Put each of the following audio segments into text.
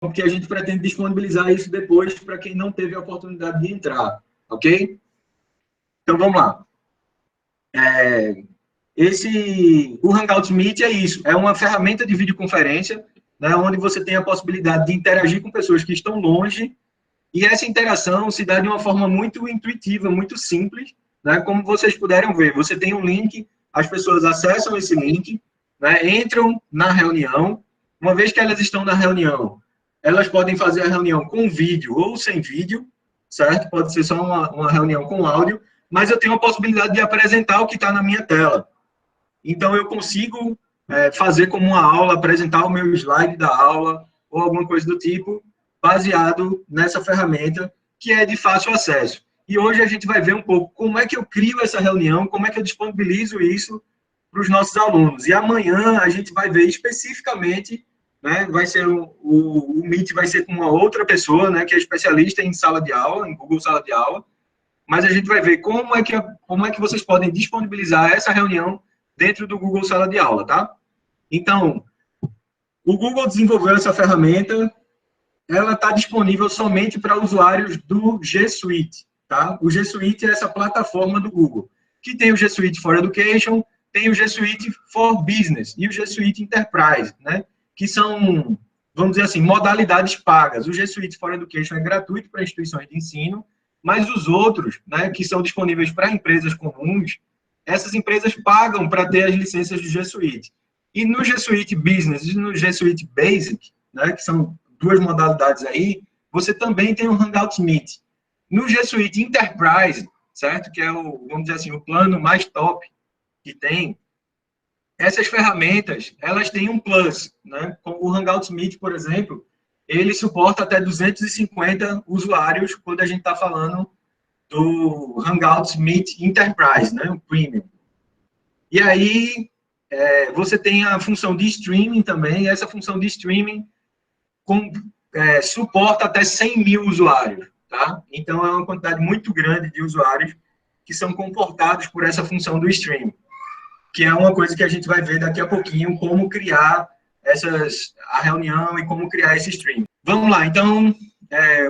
porque a gente pretende disponibilizar isso depois para quem não teve a oportunidade de entrar, ok? Então, vamos lá. O Hangout Meet é isso, é uma ferramenta de videoconferência, né, onde você tem a possibilidade de interagir com pessoas que estão longe, e essa interação se dá de uma forma muito intuitiva, muito simples, né, como vocês puderam ver. Você tem um link, as pessoas acessam esse link, né, entram na reunião, uma vez que elas estão na reunião, elas podem fazer a reunião com vídeo ou sem vídeo, certo? Pode ser só uma reunião com áudio, mas eu tenho a possibilidade de apresentar o que está na minha tela. Então, eu consigo fazer como uma aula, apresentar o meu slide da aula, ou alguma coisa do tipo, baseado nessa ferramenta, que é de fácil acesso. E hoje a gente vai ver um pouco como é que eu crio essa reunião, como é que eu disponibilizo isso para os nossos alunos. E amanhã a gente vai ver especificamente, né, vai ser o Meet vai ser com uma outra pessoa, né, que é especialista em sala de aula, em Google Sala de Aula, mas a gente vai ver como é que vocês podem disponibilizar essa reunião dentro do Google Sala de Aula, tá? Então, o Google desenvolveu essa ferramenta, ela está disponível somente para usuários do G Suite, tá? O G Suite é essa plataforma do Google, que tem o G Suite for Education, tem o G Suite for Business e o G Suite Enterprise, né? Que são, vamos dizer assim, modalidades pagas. O G Suite for Education é gratuito para instituições de ensino, mas os outros, né, que são disponíveis para empresas comuns, essas empresas pagam para ter as licenças do G Suite. E no G Suite Business e no G Suite Basic, né, que são duas modalidades aí, você também tem o Hangout Meet. No G Suite Enterprise, certo? Que é o, vamos dizer assim, o plano mais top que tem, essas ferramentas, elas têm um plus, né? O Hangout Meet, por exemplo, ele suporta até 250 usuários quando a gente está falando do Hangout Meet Enterprise, né? O Premium. E aí, você tem a função de streaming também, e essa função de streaming suporta até 100 mil usuários, tá? Então, é uma quantidade muito grande de usuários que são comportados por essa função do streaming, que é uma coisa que a gente vai ver daqui a pouquinho, como criar a reunião e como criar esse streaming. Vamos lá, então,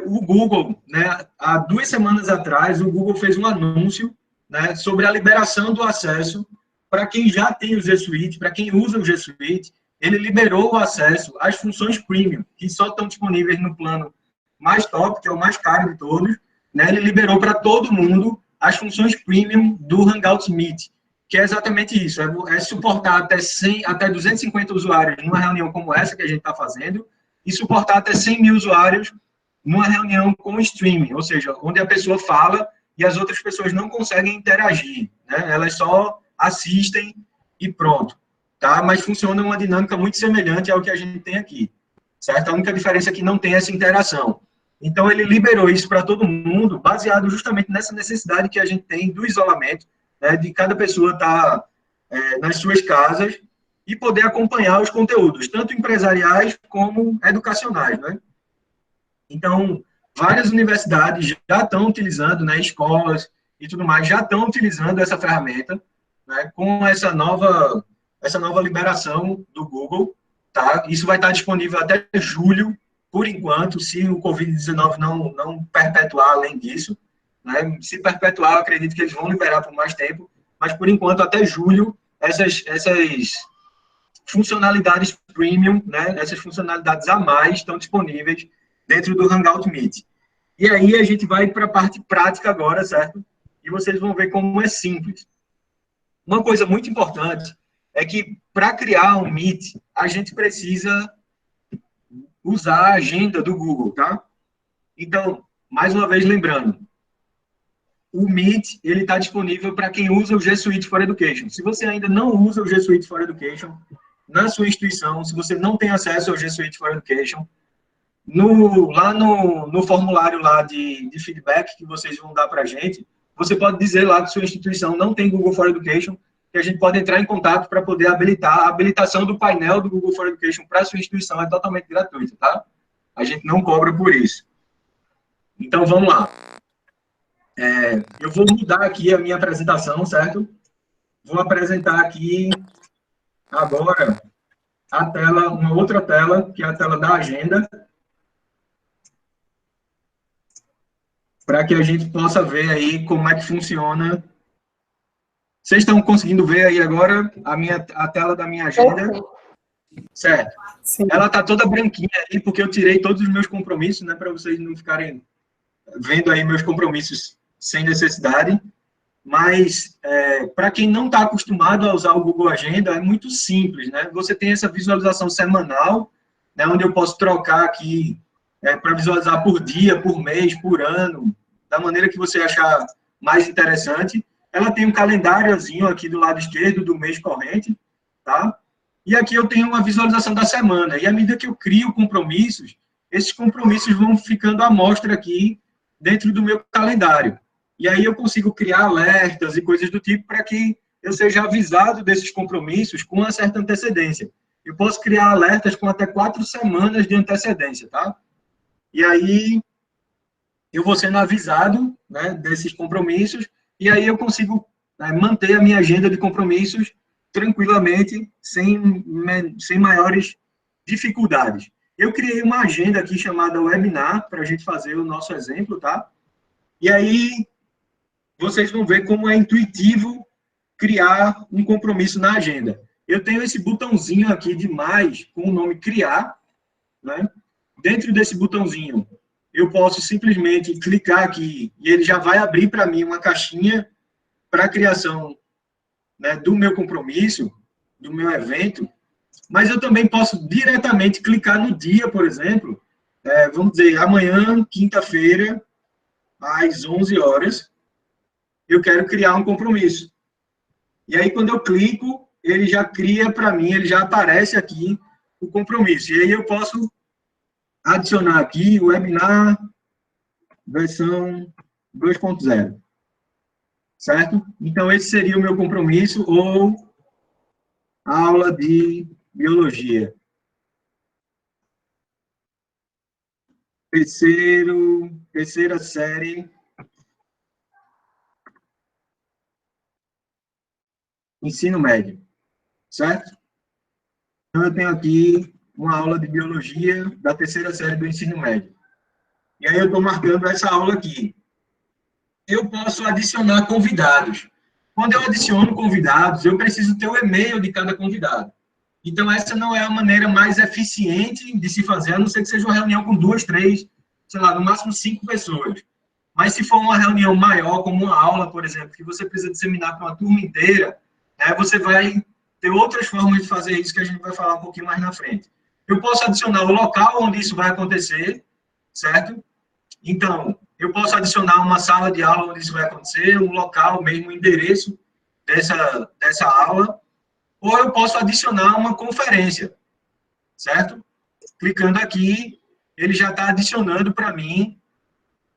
o Google, né, há 2 semanas atrás, o Google fez um anúncio, né, sobre a liberação do acesso para quem já tem o G Suite, para quem usa o G Suite, ele liberou o acesso às funções premium, que só estão disponíveis no plano mais top, que é o mais caro de todos, né, ele liberou para todo mundo as funções premium do Hangout Meet, que é exatamente isso, é suportar até 250 usuários numa reunião como essa que a gente está fazendo, e suportar até 100 mil usuários numa reunião com streaming, ou seja, onde a pessoa fala e as outras pessoas não conseguem interagir, né? Elas só assistem e pronto, tá? Mas funciona uma dinâmica muito semelhante ao que a gente tem aqui, certo? A única diferença é que não tem essa interação. Então, ele liberou isso para todo mundo, baseado justamente nessa necessidade que a gente tem do isolamento, né, de cada pessoa estar nas suas casas e poder acompanhar os conteúdos, tanto empresariais como educacionais, né? Então, várias universidades já estão utilizando, né, escolas e tudo mais, já estão utilizando essa ferramenta, né, com essa nova liberação do Google, tá? Isso vai estar disponível até julho, por enquanto, se o Covid-19 não perpetuar além disso, né? Se perpetuar, eu acredito que eles vão liberar por mais tempo, mas por enquanto, até julho, essas funcionalidades premium, né? Essas funcionalidades a mais estão disponíveis dentro do Hangout Meet. E aí a gente vai para a parte prática agora, certo? E vocês vão ver como é simples. Uma coisa muito importante é que, para criar um Meet, a gente precisa usar a agenda do Google, tá? Então, mais uma vez lembrando, o Meet, ele está disponível para quem usa o G Suite for Education. Se você ainda não usa o G Suite for Education, na sua instituição, se você não tem acesso ao G Suite for Education, lá no formulário lá de feedback que vocês vão dar para a gente, você pode dizer lá que sua instituição não tem Google for Education, que a gente pode entrar em contato para poder habilitar. A habilitação do painel do Google for Education para a sua instituição é totalmente gratuita, tá? A gente não cobra por isso. Então, vamos lá. Eu vou mudar aqui a minha apresentação, certo? Vou apresentar aqui agora a tela, uma outra tela, que é a tela da agenda. para que a gente possa ver aí como é que funciona. Vocês estão conseguindo ver aí agora a tela da minha agenda? Certo. Sim. Ela está toda branquinha aí, porque eu tirei todos os meus compromissos, né, para vocês não ficarem vendo aí meus compromissos sem necessidade. Mas, para quem não está acostumado a usar o Google Agenda, é muito simples, né? Você tem essa visualização semanal, né, onde eu posso trocar aqui para visualizar por dia, por mês, por ano, da maneira que você achar mais interessante. Ela tem um calendáriozinho aqui do lado esquerdo do mês corrente, tá? E aqui eu tenho uma visualização da semana. E à medida que eu crio compromissos, esses compromissos vão ficando à mostra aqui dentro do meu calendário. E aí eu consigo criar alertas e coisas do tipo para que eu seja avisado desses compromissos com uma certa antecedência. Eu posso criar alertas com até 4 semanas de antecedência, tá? E aí eu vou sendo avisado, né, desses compromissos, e aí eu consigo, né, manter a minha agenda de compromissos tranquilamente, sem maiores dificuldades. Eu criei uma agenda aqui chamada webinar, para a gente fazer o nosso exemplo, tá? E aí vocês vão ver como é intuitivo criar um compromisso na agenda. Eu tenho esse botãozinho aqui de mais, com o nome criar, né? Dentro desse botãozinho, eu posso simplesmente clicar aqui e ele já vai abrir para mim uma caixinha para a criação, né, do meu compromisso, do meu evento, mas eu também posso diretamente clicar no dia, por exemplo, vamos dizer, amanhã, quinta-feira, às 11 horas, eu quero criar um compromisso. E aí, quando eu clico, ele já cria para mim, ele já aparece aqui o compromisso. E aí eu posso adicionar aqui o webinar versão 2.0. Certo? Então, esse seria o meu compromisso, ou aula de biologia. Terceira série, ensino médio, certo? Então, eu tenho aqui uma aula de biologia da terceira série do ensino médio. E aí eu estou marcando essa aula aqui. Eu posso adicionar convidados. Quando eu adiciono convidados, eu preciso ter o e-mail de cada convidado. Então, essa não é a maneira mais eficiente de se fazer, a não ser que seja uma reunião com 2, 3, sei lá, no máximo 5 pessoas. Mas se for uma reunião maior, como uma aula, por exemplo, que você precisa disseminar para uma turma inteira, né, você vai ter outras formas de fazer isso que a gente vai falar um pouquinho mais na frente. Eu posso adicionar o local onde isso vai acontecer, certo? Então, eu posso adicionar uma sala de aula onde isso vai acontecer, um local mesmo, um endereço dessa aula, ou eu posso adicionar uma conferência, certo? Clicando aqui, ele já está adicionando para mim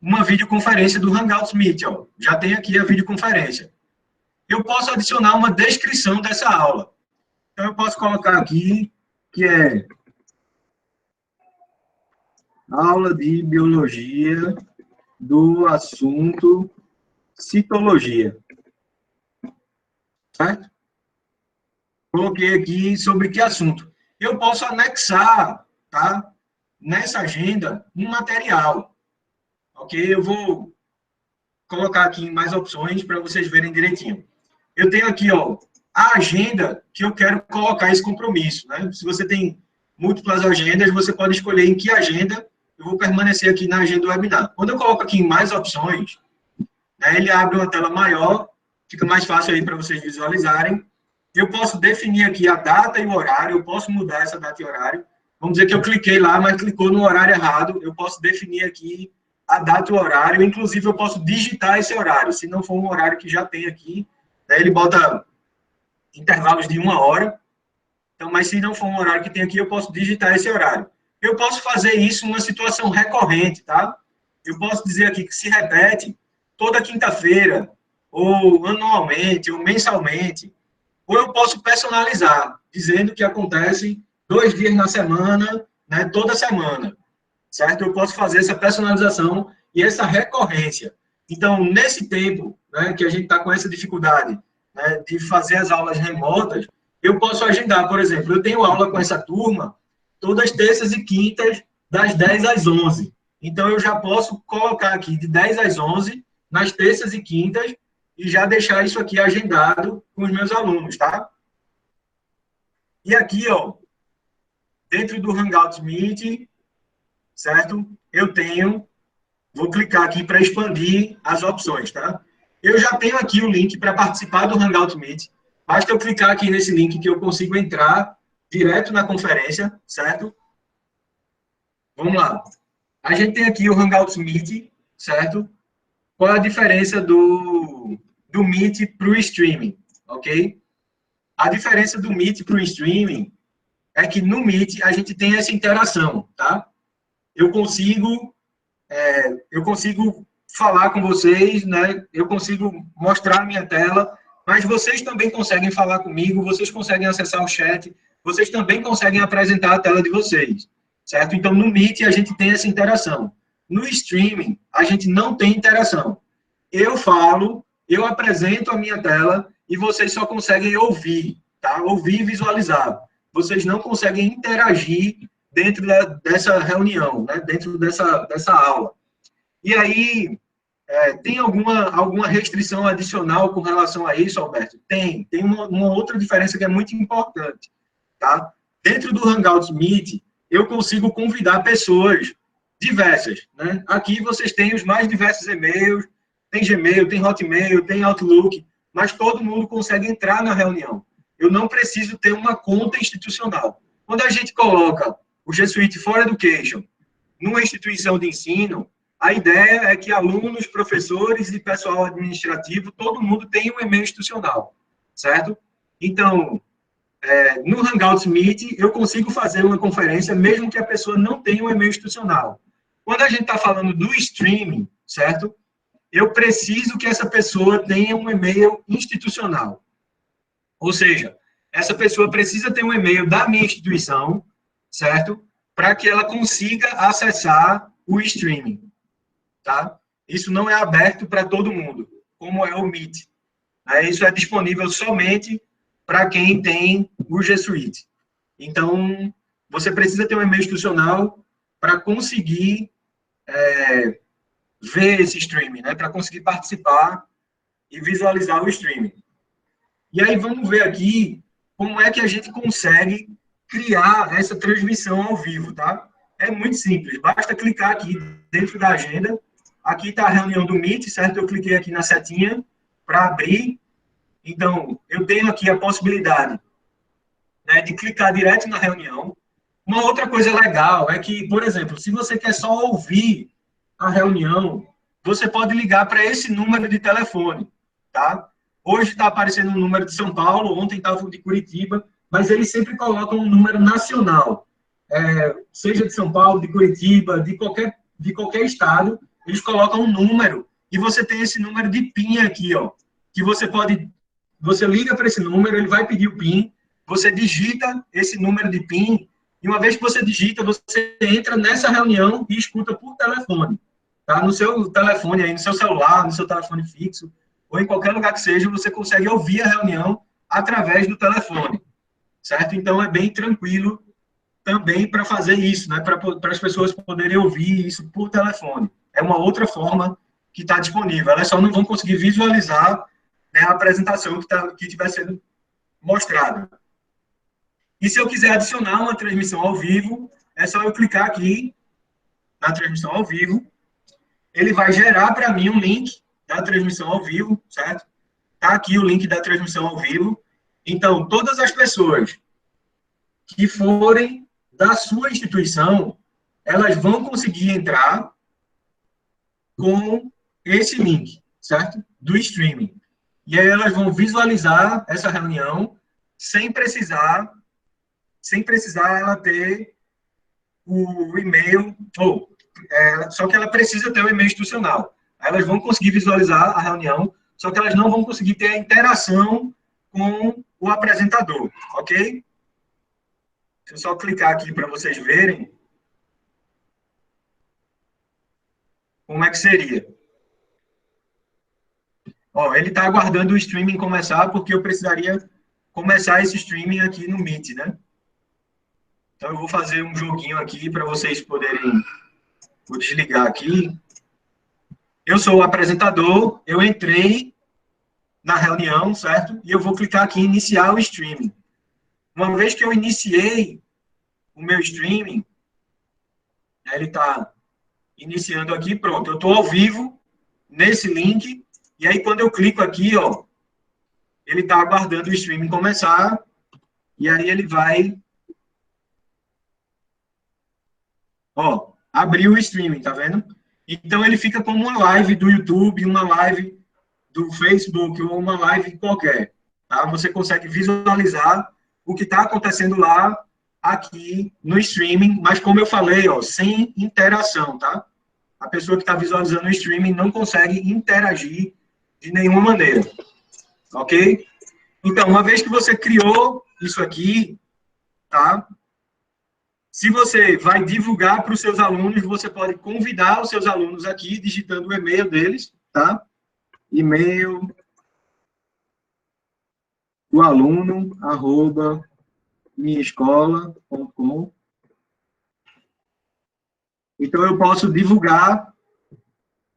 uma videoconferência do Hangouts Meet, ó. Já tem aqui a videoconferência. Eu posso adicionar uma descrição dessa aula. Então, eu posso colocar aqui, que é aula de biologia do assunto citologia. Certo? Coloquei aqui sobre que assunto. Eu posso anexar, tá, nessa agenda um material. Ok? Eu vou colocar aqui mais opções para vocês verem direitinho. Eu tenho aqui, ó, a agenda que eu quero colocar esse compromisso, né? Se você tem múltiplas agendas, você pode escolher em que agenda eu vou permanecer aqui na agenda do webinar. Quando eu coloco aqui em mais opções, né, ele abre uma tela maior, fica mais fácil aí para vocês visualizarem. Eu posso definir aqui a data e o horário, eu posso mudar essa data e horário. Vamos dizer que eu cliquei lá, mas clicou no horário errado, eu posso definir aqui a data e o horário, inclusive eu posso digitar esse horário, se não for um horário que já tem aqui, né, ele bota intervalos de 1 hora, então, mas se não for um horário que tem aqui, eu posso digitar esse horário. Eu posso fazer isso numa situação recorrente, tá? Eu posso dizer aqui que se repete toda quinta-feira, ou anualmente, ou mensalmente, ou eu posso personalizar, dizendo que acontece 2 dias na semana, né, toda semana, certo? Eu posso fazer essa personalização e essa recorrência. Então, nesse tempo, né, que a gente está com essa dificuldade, né, de fazer as aulas remotas, eu posso agendar, por exemplo, eu tenho aula com essa turma todas terças e quintas, das 10 às 11. Então, eu já posso colocar aqui de 10 às 11, nas terças e quintas, e já deixar isso aqui agendado com os meus alunos, tá? E aqui, ó, dentro do Hangouts Meet, certo? Eu tenho, vou clicar aqui para expandir as opções, tá? Eu já tenho aqui o link para participar do Hangout Meet. Basta eu clicar aqui nesse link que eu consigo entrar direto na conferência, certo? Vamos lá. A gente tem aqui o Hangouts Meet, certo? Qual é a diferença do Meet para o streaming, ok? A diferença do Meet para o streaming é que no Meet a gente tem essa interação, tá? Eu consigo falar com vocês, né? Eu consigo mostrar a minha tela, mas vocês também conseguem falar comigo, vocês conseguem acessar o chat, vocês também conseguem apresentar a tela de vocês, certo? Então, no Meet, a gente tem essa interação. No streaming, a gente não tem interação. Eu falo, eu apresento a minha tela e vocês só conseguem ouvir, tá? Ouvir e visualizar. Vocês não conseguem interagir dentro dessa reunião, né? Dentro dessa aula. E aí, tem alguma restrição adicional com relação a isso, Alberto? Tem uma outra diferença que é muito importante, tá? Dentro do Hangouts Meet, eu consigo convidar pessoas diversas, né? Aqui vocês têm os mais diversos e-mails, tem Gmail, tem Hotmail, tem Outlook, mas todo mundo consegue entrar na reunião. Eu não preciso ter uma conta institucional. Quando a gente coloca o G Suite for Education numa instituição de ensino, a ideia é que alunos, professores e pessoal administrativo, todo mundo tenha um e-mail institucional, certo? Então, no Hangouts Meet, eu consigo fazer uma conferência mesmo que a pessoa não tenha um e-mail institucional. Quando a gente está falando do streaming, certo? Eu preciso que essa pessoa tenha um e-mail institucional. Ou seja, essa pessoa precisa ter um e-mail da minha instituição, certo? Para que ela consiga acessar o streaming, tá? Isso não é aberto para todo mundo, como é o Meet. Isso é disponível somente para quem tem o G Suite. Então, você precisa ter um e-mail institucional para conseguir ver esse streaming, né? Para conseguir participar e visualizar o streaming. E aí vamos ver aqui como é que a gente consegue criar essa transmissão ao vivo, tá? É muito simples, basta clicar aqui dentro da agenda. Aqui está a reunião do Meet, certo? Eu cliquei aqui na setinha para abrir. Então, eu tenho aqui a possibilidade, né, de clicar direto na reunião. Uma outra coisa legal é que, por exemplo, se você quer só ouvir a reunião, você pode ligar para esse número de telefone, tá? Hoje está aparecendo um número de São Paulo, ontem estava de Curitiba, mas eles sempre colocam um número nacional. Seja de São Paulo, de Curitiba, de qualquer estado, eles colocam um número, e você tem esse número de PIN aqui, ó, que você liga para esse número, ele vai pedir o PIN, você digita esse número de PIN, e uma vez que você digita, você entra nessa reunião e escuta por telefone, tá? No seu telefone aí, no seu celular, no seu telefone fixo, ou em qualquer lugar que seja, você consegue ouvir a reunião através do telefone, certo? Então, é bem tranquilo também para fazer isso, né? Para as pessoas poderem ouvir isso por telefone. É uma outra forma que está disponível. Elas só não vão conseguir visualizar, né, a apresentação que estiver sendo mostrada. E se eu quiser adicionar uma transmissão ao vivo, é só eu clicar aqui na transmissão ao vivo. Ele vai gerar para mim um link da transmissão ao vivo, certo? Está aqui o link da transmissão ao vivo. Então, todas as pessoas que forem da sua instituição, elas vão conseguir entrar com esse link, certo? Do streaming. E aí elas vão visualizar essa reunião sem precisar ela ter o e-mail, só que ela precisa ter o e-mail institucional. Aí elas vão conseguir visualizar a reunião, só que elas não vão conseguir ter a interação com o apresentador, ok? Deixa eu só clicar aqui para vocês verem como é que seria. Ó, ele está aguardando o streaming começar, porque eu precisaria começar esse streaming aqui no Meet, né? Então, eu vou fazer um joguinho aqui para vocês poderem Vou desligar aqui. Eu sou o apresentador, eu entrei na reunião, certo? E eu vou clicar aqui em iniciar o streaming. Uma vez que eu iniciei o meu streaming, ele está iniciando aqui, pronto. Eu estou ao vivo nesse link, e aí quando eu clico aqui, ó, ele está aguardando o streaming começar, e aí ele vai, ó, abrir o streaming, tá vendo? Então ele fica como uma live do YouTube, uma live do Facebook, ou uma live qualquer, tá? Você consegue visualizar o que está acontecendo lá, aqui no streaming, mas como eu falei, ó, sem interação, tá? A pessoa que está visualizando o streaming não consegue interagir de nenhuma maneira, ok? Então, uma vez que você criou isso aqui, tá? Se você vai divulgar para os seus alunos, você pode convidar os seus alunos aqui, digitando o e-mail deles, tá? E-mail do aluno, @ minhaescola.com. Então, eu posso divulgar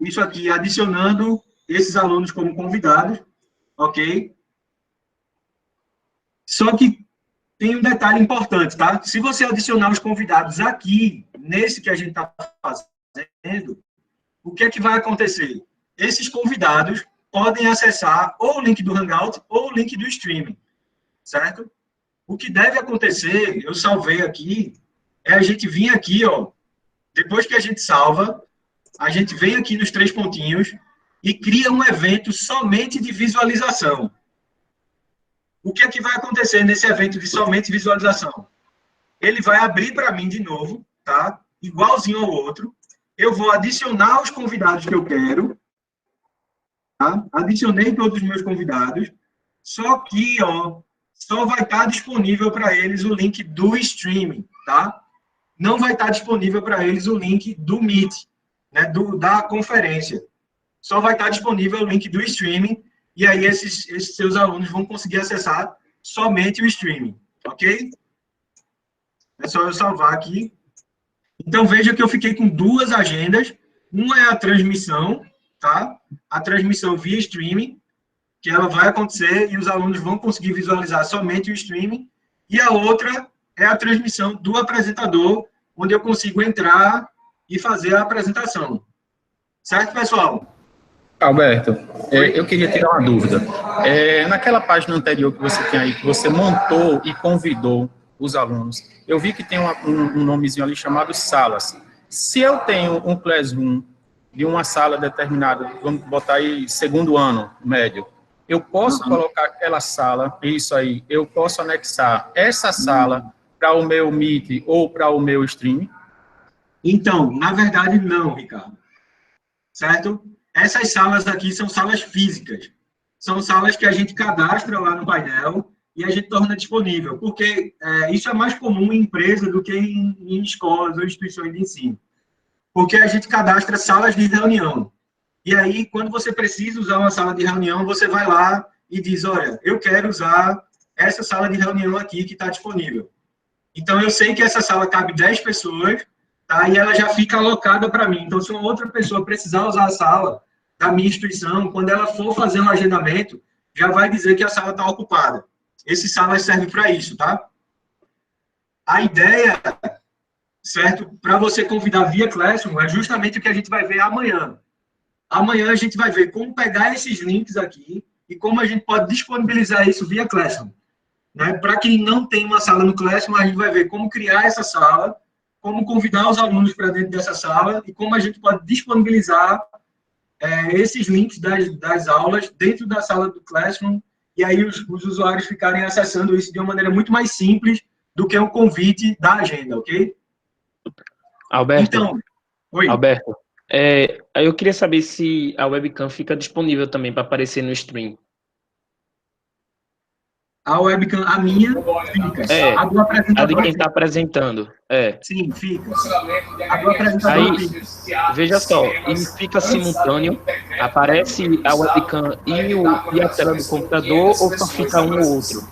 isso aqui, adicionando esses alunos como convidados, ok? Só que tem um detalhe importante, tá? Se você adicionar os convidados aqui, nesse que a gente está fazendo, o que é que vai acontecer? Esses convidados podem acessar ou o link do Hangout ou o link do streaming, certo? O que deve acontecer, eu salvei aqui, é a gente vir aqui, ó, depois que a gente salva, a gente vem aqui nos 3 pontinhos e cria um evento somente de visualização. O que é que vai acontecer nesse evento de somente visualização? Ele vai abrir para mim de novo, tá? Igualzinho ao outro. Eu vou adicionar os convidados que eu quero, tá? Adicionei todos os meus convidados, só que, ó, só vai estar disponível para eles o link do streaming, tá? Não vai estar disponível para eles o link do Meet, né, da conferência. Só vai estar disponível o link do streaming, e aí esses seus alunos vão conseguir acessar somente o streaming, ok? É só eu salvar aqui. Então, veja que eu fiquei com 2 agendas. Uma é a transmissão, tá? A transmissão via streaming, que ela vai acontecer e os alunos vão conseguir visualizar somente o streaming. E a outra é a transmissão do apresentador, onde eu consigo entrar e fazer a apresentação. Certo, pessoal? Alberto, eu queria tirar uma dúvida. Naquela página anterior que você tinha aí, que você montou e convidou os alunos, eu vi que tem um nomezinho ali chamado salas. Se eu tenho um Classroom de uma sala determinada, vamos botar aí 2º ano médio, eu posso colocar aquela sala, isso aí, eu posso anexar essa sala para o meu Meet ou para o meu Stream? Então, na verdade, não, Ricardo. Certo? Essas salas aqui são salas físicas. São salas que a gente cadastra lá no painel e a gente torna disponível, porque isso é mais comum em empresas do que em escolas ou instituições de ensino. Porque a gente cadastra salas de reunião. E aí, quando você precisa usar uma sala de reunião, você vai lá e diz, olha, eu quero usar essa sala de reunião aqui que está disponível. Então, eu sei que essa sala cabe 10 pessoas, tá? E ela já fica alocada para mim. Então, se uma outra pessoa precisar usar a sala da minha instituição, quando ela for fazer um agendamento, já vai dizer que a sala está ocupada. Esse sala serve para isso, tá? A ideia, certo, para você convidar via Classroom, é justamente o que a gente vai ver amanhã. Amanhã a gente vai ver como pegar esses links aqui e como a gente pode disponibilizar isso via Classroom. Né? Para quem não tem uma sala no Classroom, a gente vai ver como criar essa sala, como convidar os alunos para dentro dessa sala e como a gente pode disponibilizar esses links das aulas dentro da sala do Classroom e aí os usuários ficarem acessando isso de uma maneira muito mais simples do que o convite da agenda, ok? Alberto, então, oi. Alberto, eu queria saber se a webcam fica disponível também para aparecer no stream. A webcam, a minha, fica. A do apresentador. A de quem está apresentando. Sim, fica. A do apresentador aí, fica. Veja só, e fica simultâneo, aparece a webcam e a tela do computador, ou só fica um ou outro?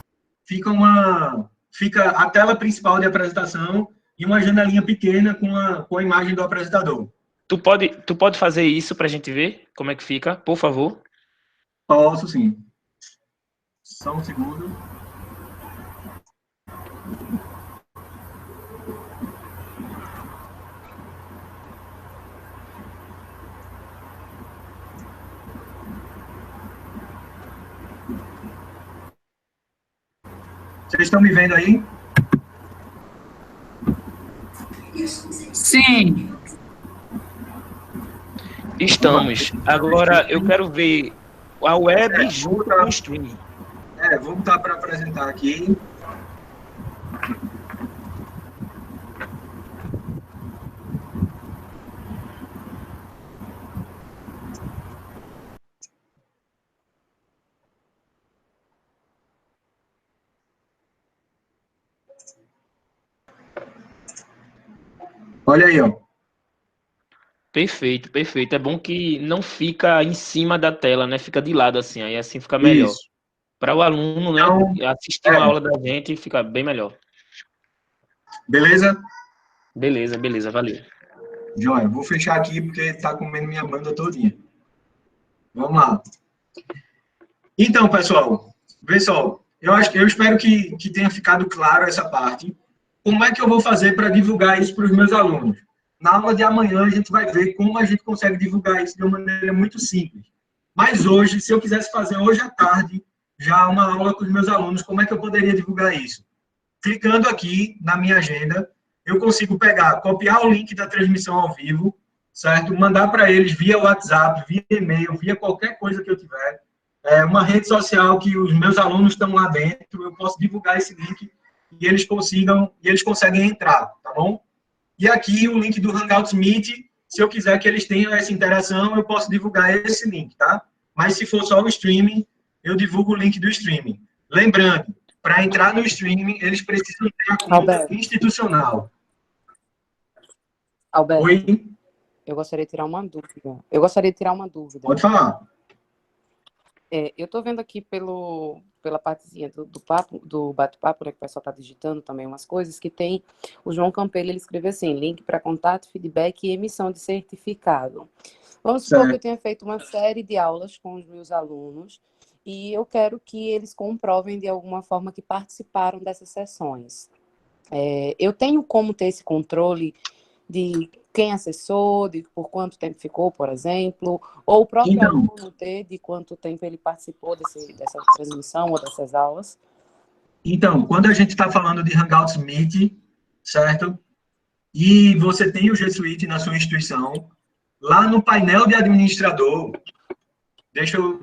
Fica a tela principal de apresentação e uma janelinha pequena com a imagem do apresentador. Tu pode fazer isso para a gente ver como é que fica, por favor? Posso sim. Só um segundo. Vocês estão me vendo aí? Sim. Estamos. Agora eu quero ver a web junto com o streaming. Vou botar para apresentar aqui. Olha aí, ó. Perfeito, perfeito. É bom que não fica em cima da tela, né? Fica de lado assim, aí assim fica melhor. Isso. Para o aluno, né, Então, assistir uma aula da gente fica bem melhor. Beleza? Beleza, beleza, valeu. Joia, vou fechar aqui porque tá comendo minha banda todinha. Vamos lá. Então, pessoal, eu espero que tenha ficado claro essa parte. Como é que eu vou fazer para divulgar isso para os meus alunos? Na aula de amanhã, a gente vai ver como a gente consegue divulgar isso de uma maneira muito simples. Mas hoje, se eu quisesse fazer hoje à tarde, já uma aula com os meus alunos, como é que eu poderia divulgar isso? Clicando aqui na minha agenda, eu consigo pegar, copiar o link da transmissão ao vivo, certo? Mandar para eles via WhatsApp, via e-mail, via qualquer coisa que eu tiver. Uma rede social que os meus alunos estão lá dentro, eu posso divulgar esse link e eles conseguem entrar, tá bom? E aqui o link do Hangouts Meet, se eu quiser que eles tenham essa interação, eu posso divulgar esse link, tá? Mas se for só o streaming, eu divulgo o link do streaming. Lembrando, para entrar no streaming, eles precisam ter a conta institucional. Alberto, Oi? eu gostaria de tirar uma dúvida. Pode falar. Eu estou vendo aqui pela partezinha do bate-papo, né, que o pessoal está digitando também umas coisas, que tem o João Campelo, ele escreveu assim, link para contato, feedback e emissão de certificado. Vamos supor que eu tenha feito uma série de aulas com os meus alunos e eu quero que eles comprovem de alguma forma que participaram dessas sessões. Eu tenho como ter esse controle de quem acessou, de por quanto tempo ficou, por exemplo, ou o próprio aluno ter de quanto tempo ele participou dessa transmissão ou dessas aulas? Então, quando a gente está falando de Hangouts Meet, certo? E você tem o G Suite na sua instituição, lá no painel de administrador, deixa eu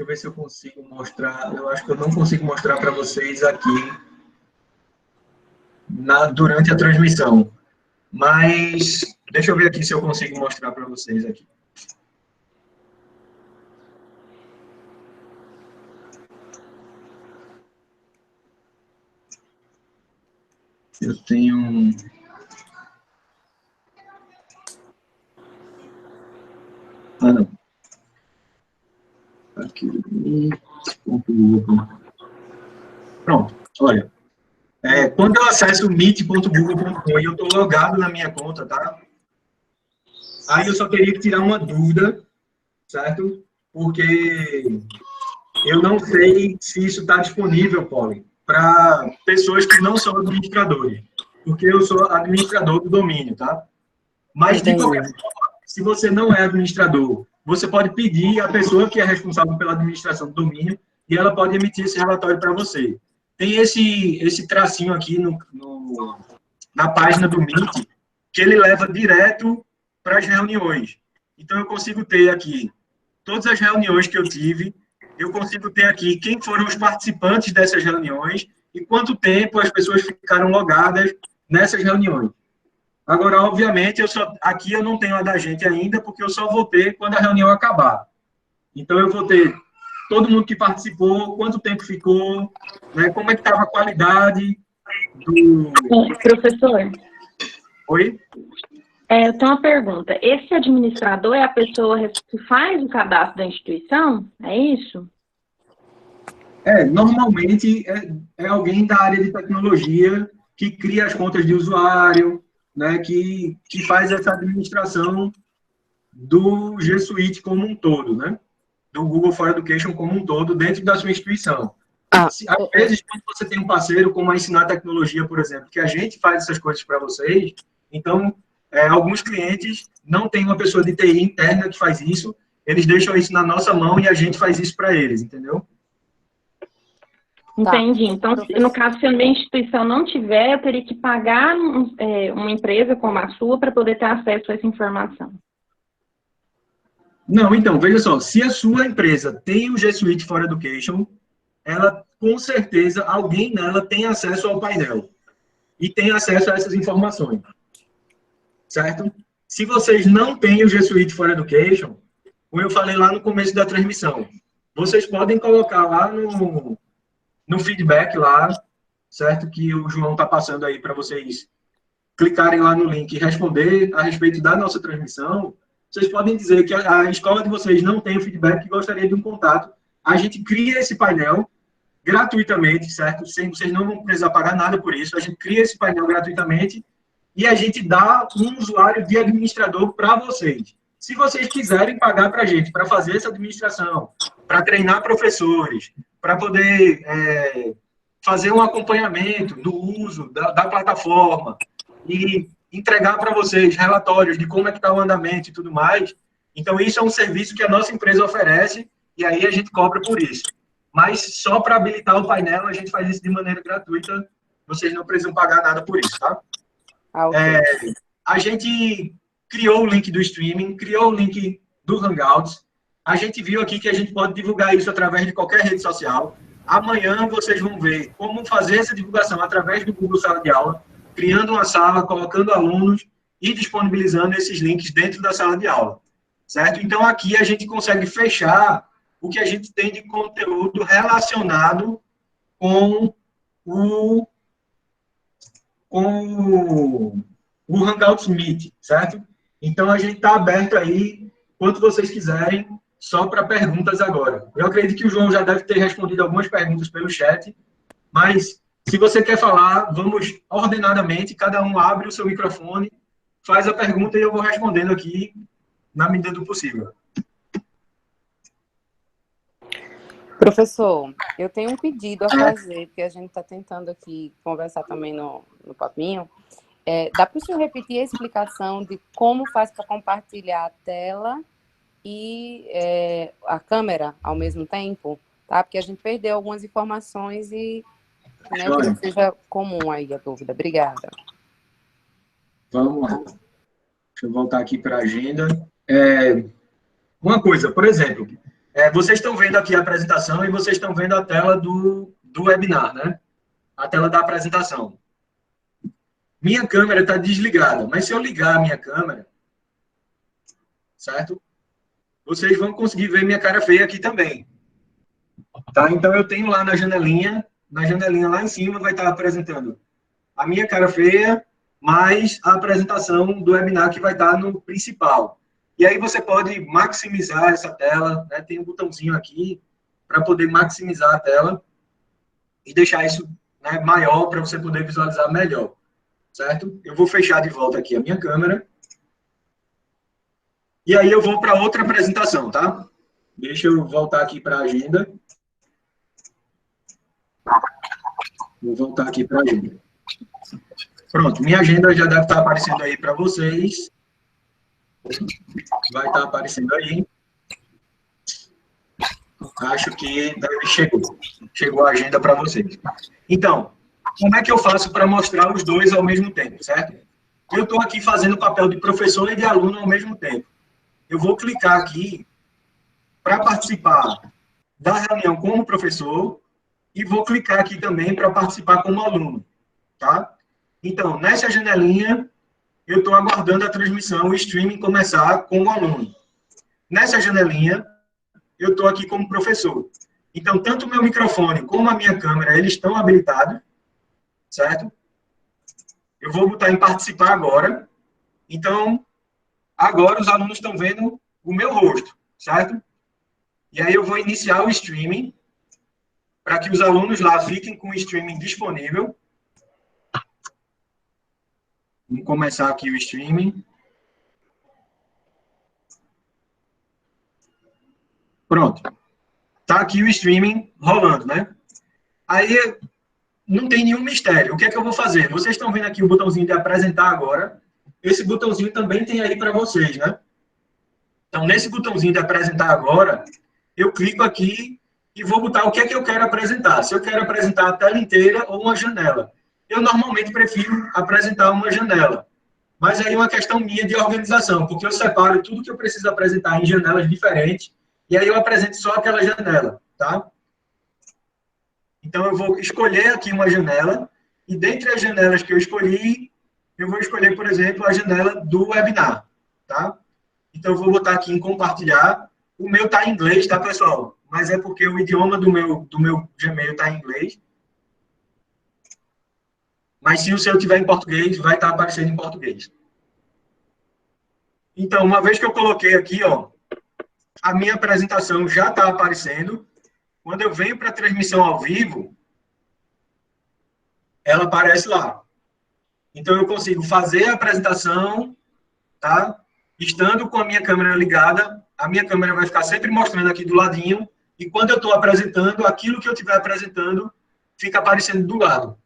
ver se eu consigo mostrar, eu acho que eu não consigo mostrar para vocês aqui durante a transmissão. Mas, deixa eu ver aqui se eu consigo mostrar para vocês aqui. Eu tenho... Ah, não. Aqui. Pronto, olha. Quando eu acesso meet.google.com e eu estou logado na minha conta, tá? Aí eu só teria que tirar uma dúvida, certo? Porque eu não sei se isso está disponível, Paulo, para pessoas que não são administradores. Porque eu sou administrador do domínio, tá? Mas, de qualquer forma, se você não é administrador, você pode pedir à pessoa que é responsável pela administração do domínio e ela pode emitir esse relatório para você. Tem esse tracinho aqui na página do Meet, que ele leva direto para as reuniões. Então, eu consigo ter aqui todas as reuniões que eu tive, eu consigo ter aqui quem foram os participantes dessas reuniões e quanto tempo as pessoas ficaram logadas nessas reuniões. Agora, obviamente, aqui eu não tenho a da gente ainda, porque eu só vou ter quando a reunião acabar. Então, eu vou ter todo mundo que participou, quanto tempo ficou, né, como é que estava a qualidade do... Professor? Oi? Eu tenho uma pergunta. Esse administrador é a pessoa que faz o cadastro da instituição? É isso? Normalmente é alguém da área de tecnologia que cria as contas de usuário, né, que faz essa administração do G Suite como um todo, né? Do Google for Education como um todo, dentro da sua instituição. Às vezes, quando você tem um parceiro como a Ensinar Tecnologia, por exemplo, que a gente faz essas coisas para vocês, então, alguns clientes não têm uma pessoa de TI interna que faz isso, eles deixam isso na nossa mão e a gente faz isso para eles, entendeu? Entendi. Então, no caso, se a minha instituição não tiver, eu teria que pagar uma empresa como a sua para poder ter acesso a essa informação. Não, então, veja só, se a sua empresa tem o G Suite for Education, ela, com certeza, alguém nela tem acesso ao painel e tem acesso a essas informações, certo? Se vocês não têm o G Suite for Education, como eu falei lá no começo da transmissão, vocês podem colocar lá no feedback lá, certo? Que o João está passando aí para vocês clicarem lá no link e responder a respeito da nossa transmissão. Vocês podem dizer que a escola de vocês não tem o feedback e gostaria de um contato. A gente cria esse painel gratuitamente, certo? Vocês não vão precisar pagar nada por isso. A gente cria esse painel gratuitamente e a gente dá um usuário de administrador para vocês. Se vocês quiserem pagar para a gente, para fazer essa administração, para treinar professores, para poder fazer um acompanhamento do uso da plataforma e entregar para vocês relatórios de como é que está o andamento e tudo mais, então isso é um serviço que a nossa empresa oferece e aí a gente cobra por isso. Mas só para habilitar o painel, a gente faz isso de maneira gratuita, vocês não precisam pagar nada por isso, tá? Okay. A gente criou o link do streaming, criou o link do Hangouts, a gente viu aqui que a gente pode divulgar isso através de qualquer rede social. Amanhã vocês vão ver como fazer essa divulgação através do Google Sala de Aula, criando uma sala, colocando alunos e disponibilizando esses links dentro da sala de aula, certo? Então, aqui a gente consegue fechar o que a gente tem de conteúdo relacionado com o Hangouts Meet, certo? Então, a gente está aberto aí, quanto vocês quiserem, só para perguntas agora. Eu acredito que o João já deve ter respondido algumas perguntas pelo chat, mas se você quer falar, vamos ordenadamente, cada um abre o seu microfone, faz a pergunta e eu vou respondendo aqui na medida do possível. Professor, eu tenho um pedido a fazer, porque a gente está tentando aqui conversar também no papinho. Dá para o senhor repetir a explicação de como faz para compartilhar a tela e a câmera ao mesmo tempo? Tá? Porque a gente perdeu algumas informações e que não seja comum aí a dúvida. Obrigada. Vamos lá. Deixa eu voltar aqui para a agenda. Uma coisa, por exemplo, vocês estão vendo aqui a apresentação e vocês estão vendo a tela do webinar, né? A tela da apresentação. Minha câmera está desligada, mas se eu ligar a minha câmera, certo? Vocês vão conseguir ver minha cara feia aqui também. Tá? Então, eu tenho lá na janelinha lá em cima vai estar apresentando a minha cara feia, mais a apresentação do webinar que vai estar no principal. E aí você pode maximizar essa tela, né? Tem um botãozinho aqui para poder maximizar a tela e deixar isso, né, maior para você poder visualizar melhor, certo? Eu vou fechar de volta aqui a minha câmera. E aí eu vou para outra apresentação, tá? Deixa eu voltar aqui para a agenda. Vou voltar aqui para a agenda. Pronto, minha agenda já deve estar aparecendo aí para vocês. Vai estar aparecendo aí. Acho que chegou a agenda para vocês. Então, como é que eu faço para mostrar os dois ao mesmo tempo, certo? Eu estou aqui fazendo o papel de professor e de aluno ao mesmo tempo. Eu vou clicar aqui para participar da reunião como professor e vou clicar aqui também para participar como aluno, tá? Então, nessa janelinha, eu estou aguardando a transmissão, o streaming começar como aluno. Nessa janelinha, eu estou aqui como professor. Então, tanto o meu microfone como a minha câmera, eles estão habilitados, certo? Eu vou botar em participar agora. Então, agora os alunos estão vendo o meu rosto, certo? E aí eu vou iniciar o streaming para que os alunos lá fiquem com o streaming disponível. Vamos começar aqui o streaming. Pronto. Tá aqui o streaming rolando, né? Aí não tem nenhum mistério. O que é que eu vou fazer? Vocês estão vendo aqui o botãozinho de apresentar agora. Esse botãozinho também tem aí para vocês, né? Então, nesse botãozinho de apresentar agora, eu clico aqui e vou botar o que é que eu quero apresentar. Se eu quero apresentar a tela inteira ou uma janela. Eu normalmente prefiro apresentar uma janela. Mas aí é uma questão minha de organização, porque eu separo tudo que eu preciso apresentar em janelas diferentes, e aí eu apresento só aquela janela, tá? Então, eu vou escolher aqui uma janela, e dentre as janelas que eu escolhi, eu vou escolher, por exemplo, a janela do webinar, tá? Então, eu vou botar aqui em compartilhar. O meu está em inglês, tá, pessoal? Mas é porque o idioma do meu Gmail está em inglês. Mas se o seu tiver em português, vai estar aparecendo em português. Então, uma vez que eu coloquei aqui, ó, a minha apresentação já está aparecendo. Quando eu venho para a transmissão ao vivo, ela aparece lá. Então, eu consigo fazer a apresentação, tá? Estando com a minha câmera ligada, a minha câmera vai ficar sempre mostrando aqui do ladinho, e quando eu estou apresentando, aquilo que eu estiver apresentando fica aparecendo do lado.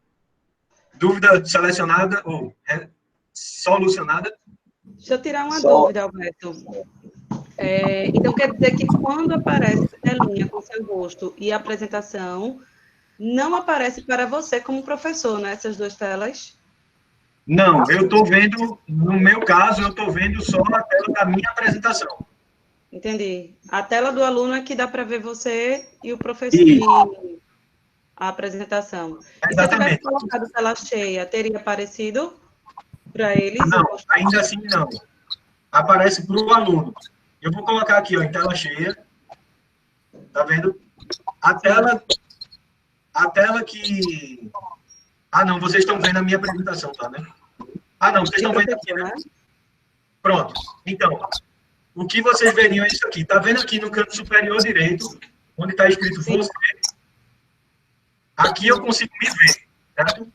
Dúvida selecionada ou solucionada? Deixa eu tirar uma dúvida, Alberto. Então, quer dizer que quando aparece a telinha com seu rosto e a apresentação, não aparece para você como professor, né? Essas duas telas? Não, eu estou vendo, no meu caso, eu estou vendo só a tela da minha apresentação. Entendi. A tela do aluno é que dá para ver você e o professor. Isso. A apresentação. Exatamente. E se eu tivesse colocado tela cheia, teria aparecido para eles? Não, ainda assim não. Aparece para o aluno. Eu vou colocar aqui, ó, em tela cheia. Tá vendo? A tela que... Ah, não, vocês estão vendo a minha apresentação, tá, né? Ah, não, vocês estão vendo aqui, né? Pronto. Então, o que vocês veriam é isso aqui. Tá vendo aqui no canto superior direito, onde está escrito você? Aqui eu consigo me ver, certo?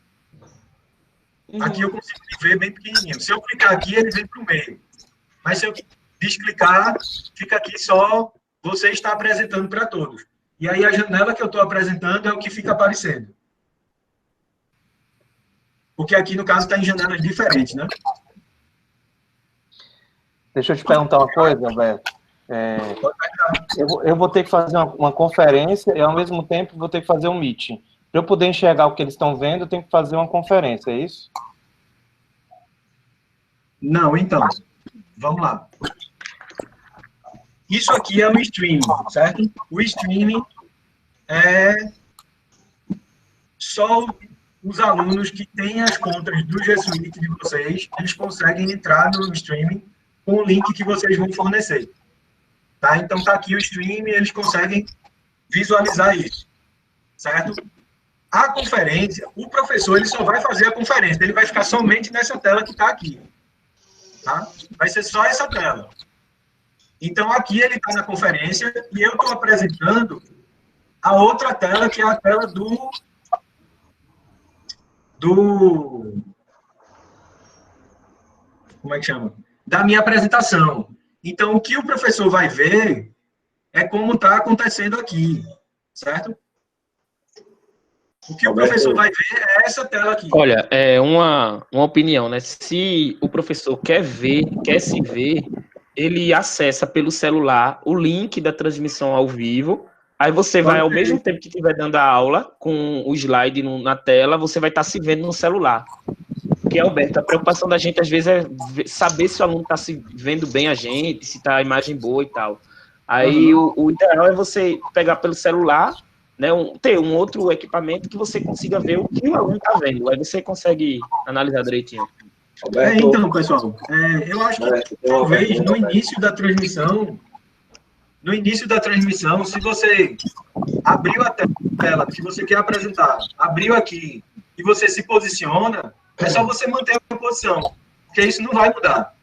Aqui eu consigo me ver bem pequenininho. Se eu clicar aqui, ele vem para o meio. Mas se eu desclicar, fica aqui só você está apresentando para todos. E aí a janela que eu estou apresentando é o que fica aparecendo. Porque aqui, no caso, está em janelas diferentes, né? Deixa eu te perguntar uma coisa, Alberto. Eu vou ter que fazer uma conferência e, ao mesmo tempo, vou ter que fazer um meeting. Para eu poder enxergar o que eles estão vendo, eu tenho que fazer uma conferência, é isso? Não, então. Vamos lá. Isso aqui é o streaming, certo? O streaming é só os alunos que têm as contas do G Suite de vocês, eles conseguem entrar no streaming com o link que vocês vão fornecer. Tá? Então, está aqui o streaming, eles conseguem visualizar isso, certo? A conferência, o professor ele só vai fazer a conferência, ele vai ficar somente nessa tela que está aqui. Tá? Vai ser só essa tela. Então, aqui ele está na conferência e eu estou apresentando a outra tela, que é a tela como é que chama? Da minha apresentação. Então, o que o professor vai ver é como está acontecendo aqui, certo? O que o professor vai ver é essa tela aqui. Olha, é uma opinião, né? Se o professor quer se ver, ele acessa pelo celular o link da transmissão ao vivo. Aí você vai, ao mesmo tempo que estiver dando a aula, com o slide na tela, você vai estar se vendo no celular. Porque, Alberto, a preocupação da gente, às vezes, é saber se o aluno está se vendo bem a gente, se está a imagem boa e tal. Aí, o ideal é você pegar pelo celular, né, ter um outro equipamento que você consiga ver o que o aluno está vendo. Aí você consegue analisar direitinho. Então, pessoal, eu acho que talvez no início da transmissão, se você abriu a tela que você quer apresentar, abriu aqui e você se posiciona, é só você manter a posição, porque isso não vai mudar.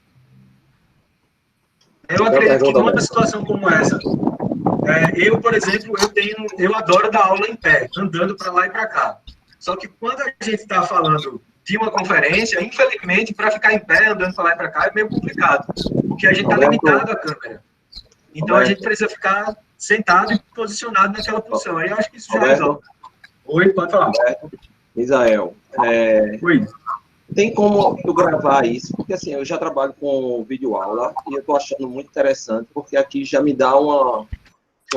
Eu acredito que numa situação como essa, eu, por exemplo, eu adoro dar aula em pé, andando para lá e para cá. Só que quando a gente está falando de uma conferência, infelizmente, para ficar em pé, andando para lá e para cá, é meio complicado, porque a gente está limitado à câmera. Então, a gente precisa ficar sentado e posicionado naquela posição. Aí eu acho que isso já resolve. Oi, pode falar. Misael, Oi. tem como eu gravar isso? Porque assim, eu já trabalho com videoaula e eu estou achando muito interessante, porque aqui já me dá uma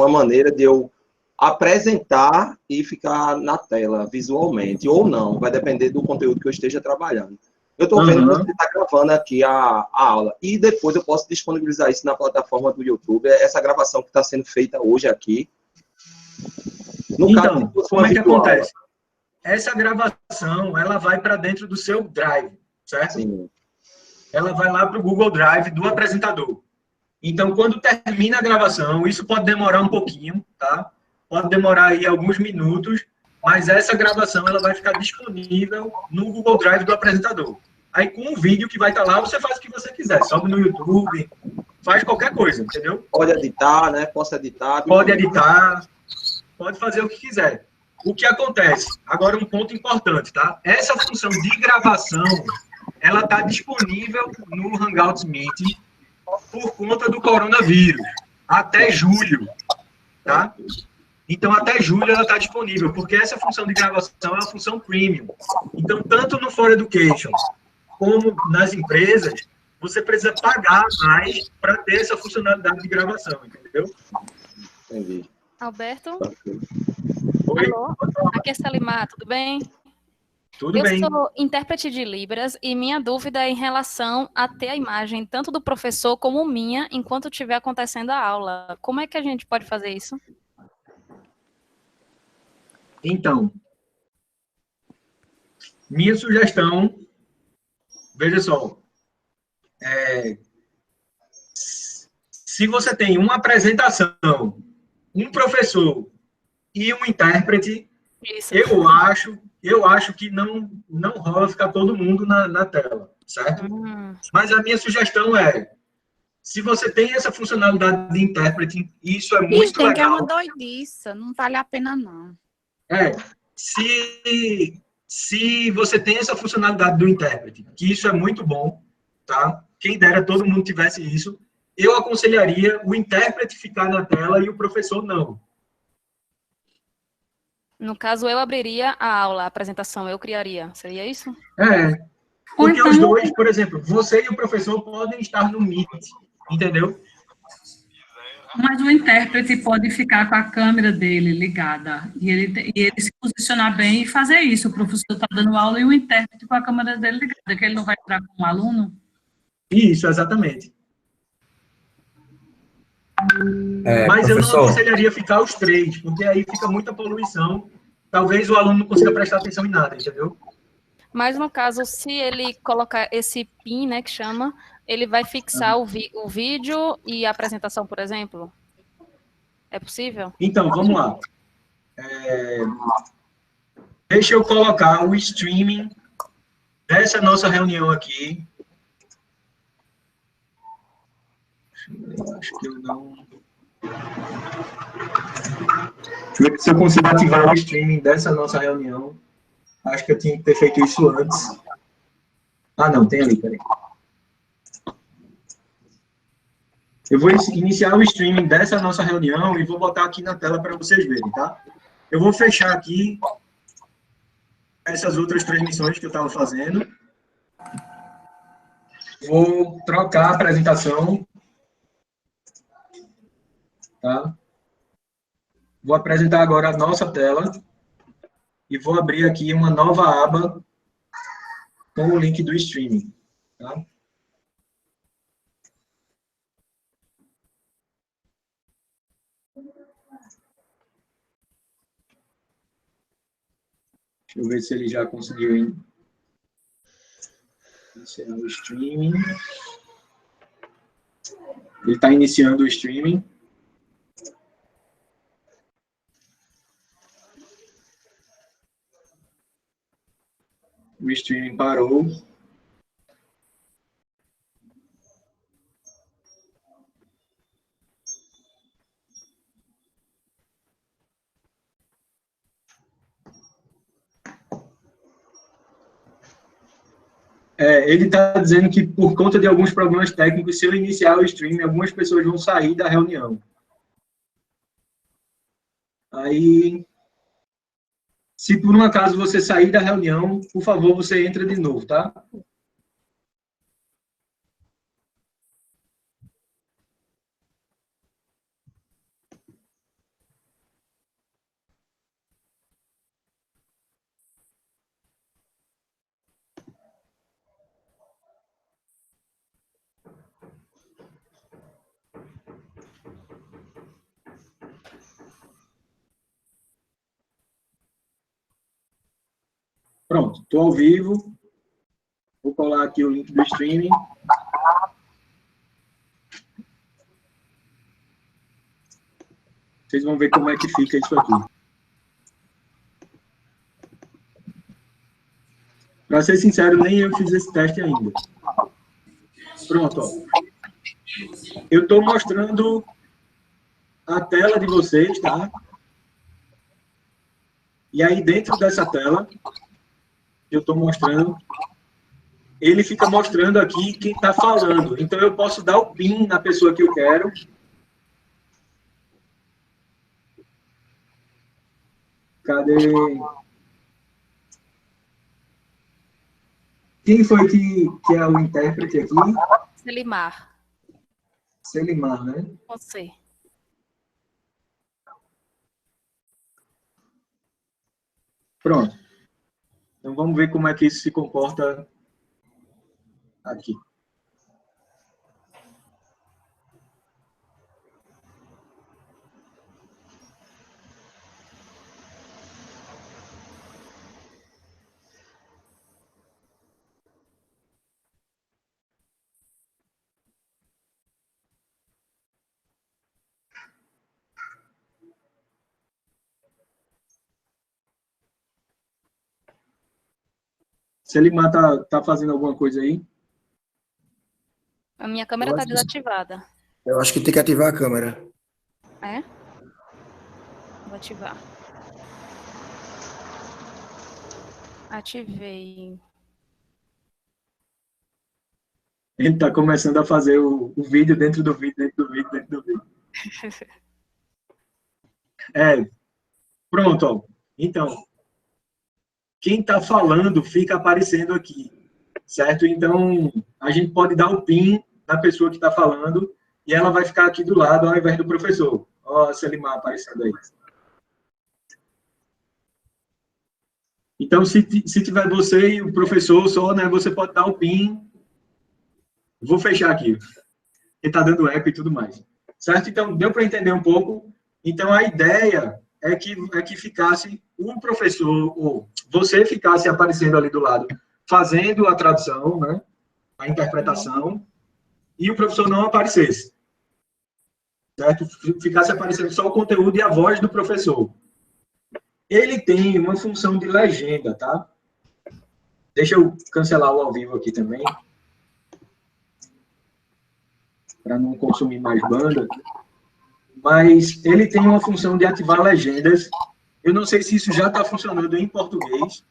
maneira de eu apresentar e ficar na tela visualmente, ou não, vai depender do conteúdo que eu esteja trabalhando. Eu estou vendo que você está gravando aqui a aula, e depois eu posso disponibilizar isso na plataforma do YouTube, essa gravação que está sendo feita hoje aqui. No Então, caso, como é que acontece? Essa gravação, ela vai para dentro do seu Drive, certo? Sim. Ela vai lá para o Google Drive do apresentador. Então, quando termina a gravação, isso pode demorar um pouquinho, tá? Pode demorar aí alguns minutos, mas essa gravação ela vai ficar disponível no Google Drive do apresentador. Aí, com o vídeo que vai estar lá, você faz o que você quiser. Sobe no YouTube, faz qualquer coisa, entendeu? Pode editar, né? Posso editar. Pode editar, pode fazer o que quiser. O que acontece? Agora, um ponto importante, tá? Essa função de gravação, ela está disponível no Hangouts Meeting por conta do coronavírus, até julho, tá? Então, até julho ela está disponível, porque essa função de gravação é uma função premium. Então, tanto no For Education como nas empresas, você precisa pagar mais para ter essa funcionalidade de gravação, entendeu? Entendi. Alberto? Oi? Alô? Aqui é Salimar, tudo bem? Tudo bem. Eu sou intérprete de Libras e minha dúvida é em relação a ter a imagem tanto do professor como minha enquanto estiver acontecendo a aula. Como é que a gente pode fazer isso? Então, minha sugestão, veja só, se você tem uma apresentação, um professor e um intérprete, Isso. eu acho que não rola ficar todo mundo na tela, certo? Mas a minha sugestão é, se você tem essa funcionalidade de intérprete, isso é muito tem legal. que é uma doidiça, não vale a pena não. Se você tem essa funcionalidade do intérprete, que isso é muito bom, tá? Quem dera todo mundo tivesse isso, eu aconselharia o intérprete ficar na tela e o professor não. No caso, eu abriria a aula, a apresentação, eu criaria. Seria isso? Porque os dois, por exemplo, você e o professor podem estar no Meet, entendeu? Mas o intérprete pode ficar com a câmera dele ligada e ele se posicionar bem e fazer isso. O professor está dando aula e o intérprete com a câmera dele ligada, que ele não vai entrar com o aluno? Isso, exatamente. Mas professor, eu não aconselharia ficar os três, porque aí fica muita poluição. Talvez o aluno não consiga prestar atenção em nada, entendeu? Mas no caso, se ele colocar esse PIN, né, que chama, ele vai fixar o vídeo e a apresentação, por exemplo? É possível? Então, vamos lá. Deixa eu colocar o streaming dessa nossa reunião aqui. Acho que eu não... Deixa eu ver se eu consigo ativar o streaming dessa nossa reunião. Acho que eu tinha que ter feito isso antes. Ah, não, tem ali, peraí. Eu vou iniciar o streaming dessa nossa reunião e vou botar aqui na tela para vocês verem, tá? Eu vou fechar aqui essas outras transmissões que eu estava fazendo. Vou trocar a apresentação. Tá? Vou apresentar agora a nossa tela e vou abrir aqui uma nova aba com o link do streaming. Tá? Deixa eu ver se ele já conseguiu iniciar o streaming. Ele está iniciando o streaming. O streaming parou. Ele está dizendo que, por conta de alguns problemas técnicos, se eu iniciar o stream, algumas pessoas vão sair da reunião. Aí, se por um acaso você sair da reunião, por favor, você entra de novo, tá? Pronto, estou ao vivo. Vou colar aqui o link do streaming. Vocês vão ver como é que fica isso aqui. Para ser sincero, nem eu fiz esse teste ainda. Pronto, ó. Eu estou mostrando a tela de vocês, tá? E aí, dentro dessa tela, eu estou mostrando, ele fica mostrando aqui quem está falando. Então, eu posso dar o PIN na pessoa que eu quero. Cadê? Quem foi que é o intérprete aqui? Selimar. Selimar, né? Você. Pronto. Então, vamos ver como é que isso se comporta aqui. Selimar tá fazendo alguma coisa aí? A minha câmera está desativada. Eu acho que tem que ativar a câmera. É? Vou ativar. Ativei. Ele está começando a fazer o vídeo dentro do vídeo, dentro do vídeo, dentro do vídeo. Pronto, ó. Então, quem está falando fica aparecendo aqui, certo? Então, a gente pode dar o PIN da pessoa que está falando e ela vai ficar aqui do lado ao invés do professor. Ó, a Selimar aparecendo aí. Então, se tiver você e o professor só, né, você pode dar o PIN. Vou fechar aqui. Ele está dando app e tudo mais. Certo? Então, deu para entender um pouco. Então, a ideia é que ficasse um professor, ou você ficasse aparecendo ali do lado, fazendo a tradução, né, a interpretação, e o professor não aparecesse. Certo? Ficasse aparecendo só o conteúdo e a voz do professor. Ele tem uma função de legenda, tá? Deixa eu cancelar o ao vivo aqui também, para não consumir mais banda. Mas ele tem uma função de ativar legendas. Eu não sei se isso já está funcionando em português.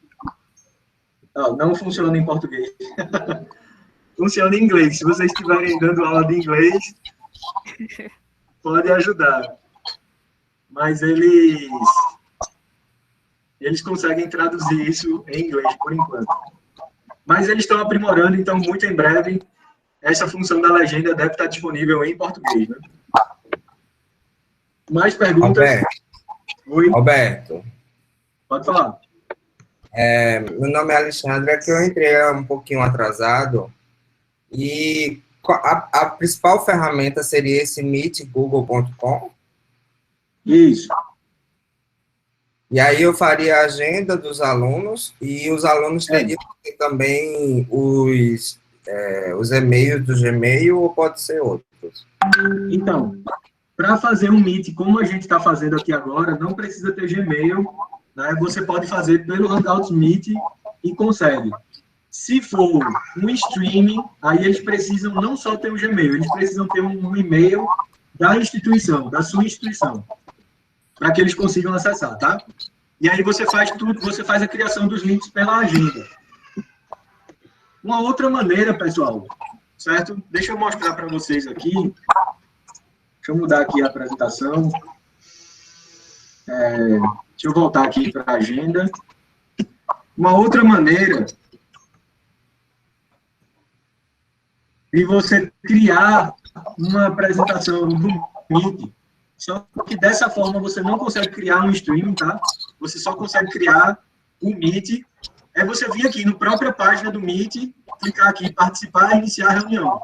Não funciona em português. Funciona em inglês. Se vocês estiverem dando aula de inglês, pode ajudar. Mas eles conseguem traduzir isso em inglês, por enquanto. Mas eles estão aprimorando, então, muito em breve, essa função da legenda deve estar disponível em português, né? Mais perguntas? Oi? Alberto. Pode falar. Meu nome é Alexandre, é que eu entrei um pouquinho atrasado, e a principal ferramenta seria esse meetgoogle.com? Isso. E aí eu faria a agenda dos alunos, e os alunos teriam também os e-mails do Gmail, ou pode ser outros? Então, para fazer um Meet, como a gente está fazendo aqui agora, não precisa ter Gmail, né? Você pode fazer pelo Hangouts Meet e consegue. Se for um streaming, aí eles precisam não só ter um Gmail, eles precisam ter um e-mail da instituição, da sua instituição, para que eles consigam acessar, tá? E aí você faz tudo, você faz a criação dos links pela agenda. Uma outra maneira, pessoal, certo? Deixa eu mostrar para vocês aqui. Deixa eu mudar aqui a apresentação. Deixa eu voltar aqui para a agenda. Uma outra maneira de você criar uma apresentação do Meet, só que dessa forma você não consegue criar um streaming, tá? Você só consegue criar um Meet. É você vir aqui na própria página do Meet, clicar aqui, participar e iniciar a reunião.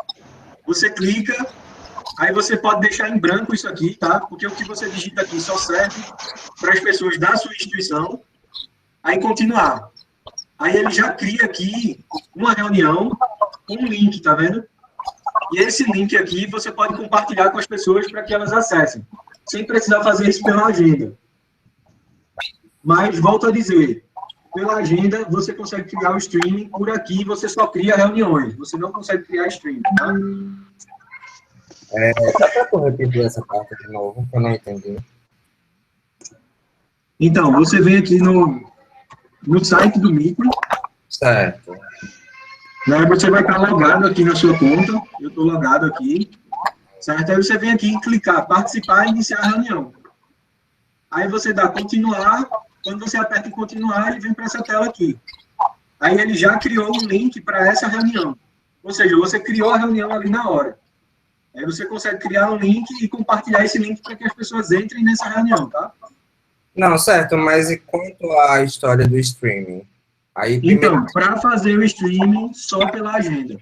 Você clica, aí você pode deixar em branco isso aqui, tá? Porque o que você digita aqui só serve para as pessoas da sua instituição. Aí continuar. Aí ele já cria aqui uma reunião com um link, tá vendo? E esse link aqui você pode compartilhar com as pessoas para que elas acessem, sem precisar fazer isso pela agenda. Mas, volto a dizer, pela agenda você consegue criar o streaming, por aqui você só cria reuniões, você não consegue criar streaming, tá? Dá para tu repetir essa parte de novo, que eu não entendi. Então, você vem aqui no site do Meet. Certo. Né, você vai estar logado aqui na sua conta. Eu estou logado aqui. Certo? Aí você vem aqui e clicar, participar e iniciar a reunião. Aí você dá continuar. Quando você aperta em continuar, ele vem para essa tela aqui. Aí ele já criou um link para essa reunião. Ou seja, você criou a reunião ali na hora. Aí você consegue criar um link e compartilhar esse link para que as pessoas entrem nessa reunião, tá? Não, certo, mas e quanto à história do streaming? Aí, então, para fazer o streaming só pela agenda.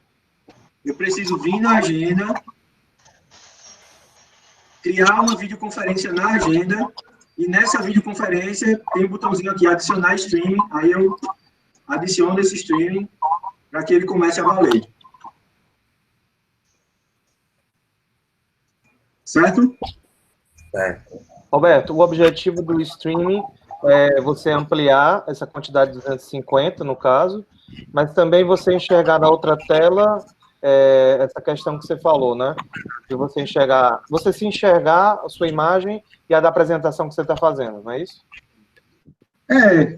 Eu preciso vir na agenda, criar uma videoconferência na agenda, e nessa videoconferência tem um botãozinho aqui, adicionar streaming, aí eu adiciono esse streaming para que ele comece a valer. Certo? Certo. Roberto, o objetivo do streaming é você ampliar essa quantidade de 250, no caso, mas também você enxergar na outra tela essa questão que você falou, né? De você se enxergar a sua imagem e a da apresentação que você está fazendo, não é isso?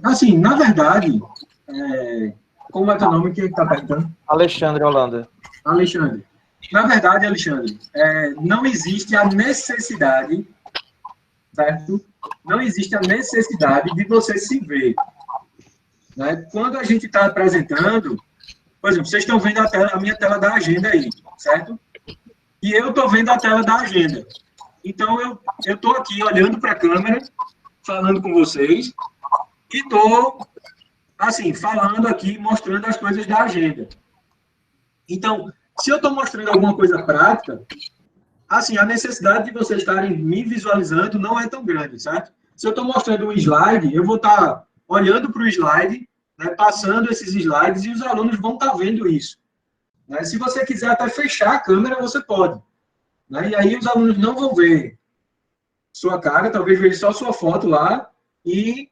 Assim, na verdade, como é teu nome que está perguntando? Alexandre Holanda. Alexandre. Na verdade, Alexandre, não existe a necessidade, certo? Não existe a necessidade de você se ver. Né? Quando a gente está apresentando, por exemplo, vocês estão vendo a minha tela da agenda aí, certo? E eu estou vendo a tela da agenda. Então, eu estou aqui olhando para a câmera, falando com vocês, e estou, assim, falando aqui, mostrando as coisas da agenda. Então, se eu estou mostrando alguma coisa prática, assim, a necessidade de vocês estarem me visualizando não é tão grande, certo? Se eu estou mostrando um slide, eu vou estar olhando para o slide, né, passando esses slides, e os alunos vão estar vendo isso. Né? Se você quiser até fechar a câmera, você pode. Né? E aí os alunos não vão ver sua cara, talvez vejam só sua foto lá, e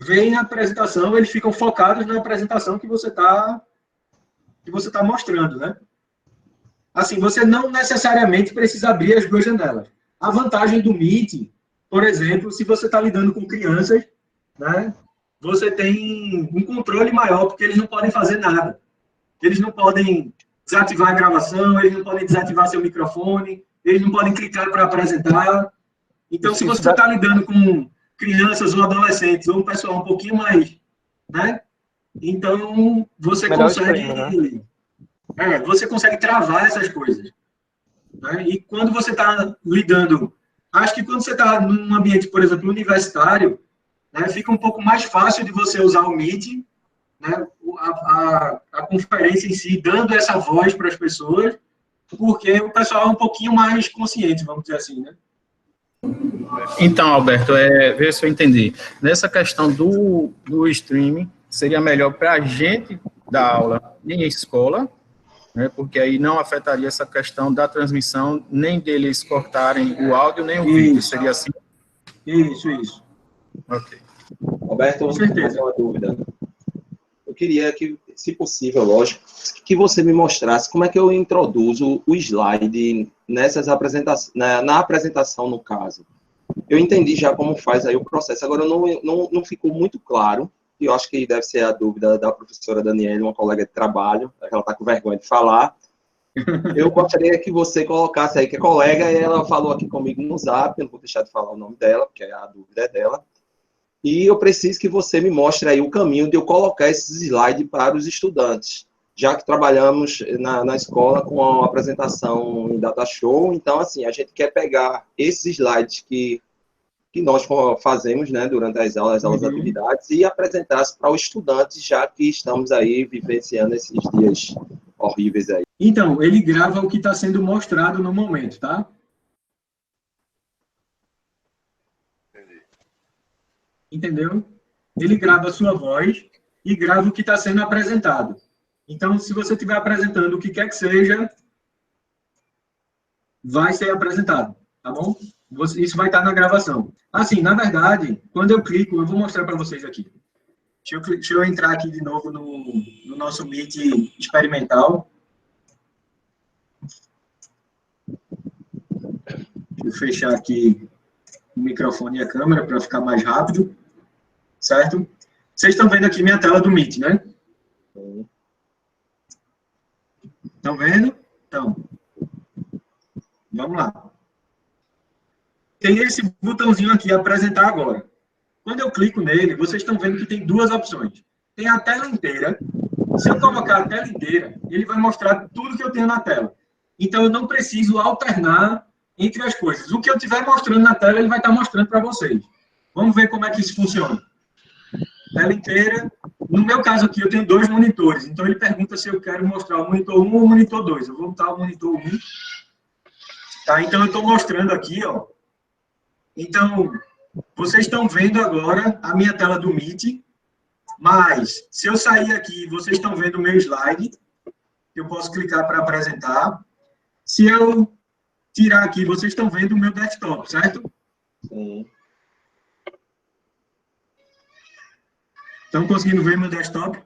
veem a apresentação, eles ficam focados na apresentação que você está mostrando, né? Assim, você não necessariamente precisa abrir as duas janelas. A vantagem do Meet, por exemplo, se você está lidando com crianças, né, você tem um controle maior, porque eles não podem fazer nada. Eles não podem desativar a gravação, eles não podem desativar seu microfone, eles não podem clicar para apresentar. Então, se você está lidando com crianças ou adolescentes, ou um pessoal um pouquinho mais, né, então você consegue... você consegue travar essas coisas. Né? E quando você está lidando... Acho que quando você está num ambiente, por exemplo, universitário, né, fica um pouco mais fácil de você usar o Meet, né, a conferência em si, dando essa voz para as pessoas, porque o pessoal é um pouquinho mais consciente, vamos dizer assim, né? Então, Alberto, ver se eu entendi. Nessa questão do streaming, seria melhor para a gente dar aula em escola, né, porque aí não afetaria essa questão da transmissão, nem deles cortarem o áudio, nem o vídeo, seria assim? Isso. Ok. Roberto, eu tenho uma dúvida. Eu queria que, se possível, lógico, que você me mostrasse como é que eu introduzo o slide nessas apresentações, na apresentação, no caso. Eu entendi já como faz aí o processo, agora não ficou muito claro, que eu acho que deve ser a dúvida da professora Daniela, uma colega de trabalho, ela está com vergonha de falar. Eu gostaria que você colocasse aí, que é colega, e ela falou aqui comigo no Zap, eu não vou deixar de falar o nome dela, porque a dúvida é dela. E eu preciso que você me mostre aí o caminho de eu colocar esses slides para os estudantes, já que trabalhamos na escola com a apresentação em Data Show, então, assim, a gente quer pegar esses slides que nós fazemos, né, durante as aulas atividades, e apresentar para os estudantes, já que estamos aí vivenciando esses dias horríveis aí. Então, ele grava o que está sendo mostrado no momento, tá? Entendeu? Ele grava a sua voz e grava o que está sendo apresentado. Então, se você estiver apresentando o que quer que seja, vai ser apresentado, tá bom? Isso vai estar na gravação. Assim, na verdade, quando eu clico, eu vou mostrar para vocês aqui. Deixa eu entrar aqui de novo no nosso Meet experimental. Deixa eu fechar aqui o microfone e a câmera para ficar mais rápido. Certo? Vocês estão vendo aqui minha tela do Meet, né? Estão vendo? Então, vamos lá. Tem esse botãozinho aqui, apresentar agora. Quando eu clico nele, vocês estão vendo que tem duas opções. Tem a tela inteira. Se eu colocar a tela inteira, ele vai mostrar tudo que eu tenho na tela. Então, eu não preciso alternar entre as coisas. O que eu estiver mostrando na tela, ele vai estar mostrando para vocês. Vamos ver como é que isso funciona. Tela inteira. No meu caso aqui, eu tenho 2 monitores. Então, ele pergunta se eu quero mostrar o monitor 1 ou o monitor 2. Eu vou botar o monitor 1. Tá? Então, eu estou mostrando aqui, ó. Então, vocês estão vendo agora a minha tela do Meet. Mas, se eu sair aqui, vocês estão vendo o meu slide. Eu posso clicar para apresentar. Se eu tirar aqui, vocês estão vendo o meu desktop, certo? Sim. Estão conseguindo ver meu desktop?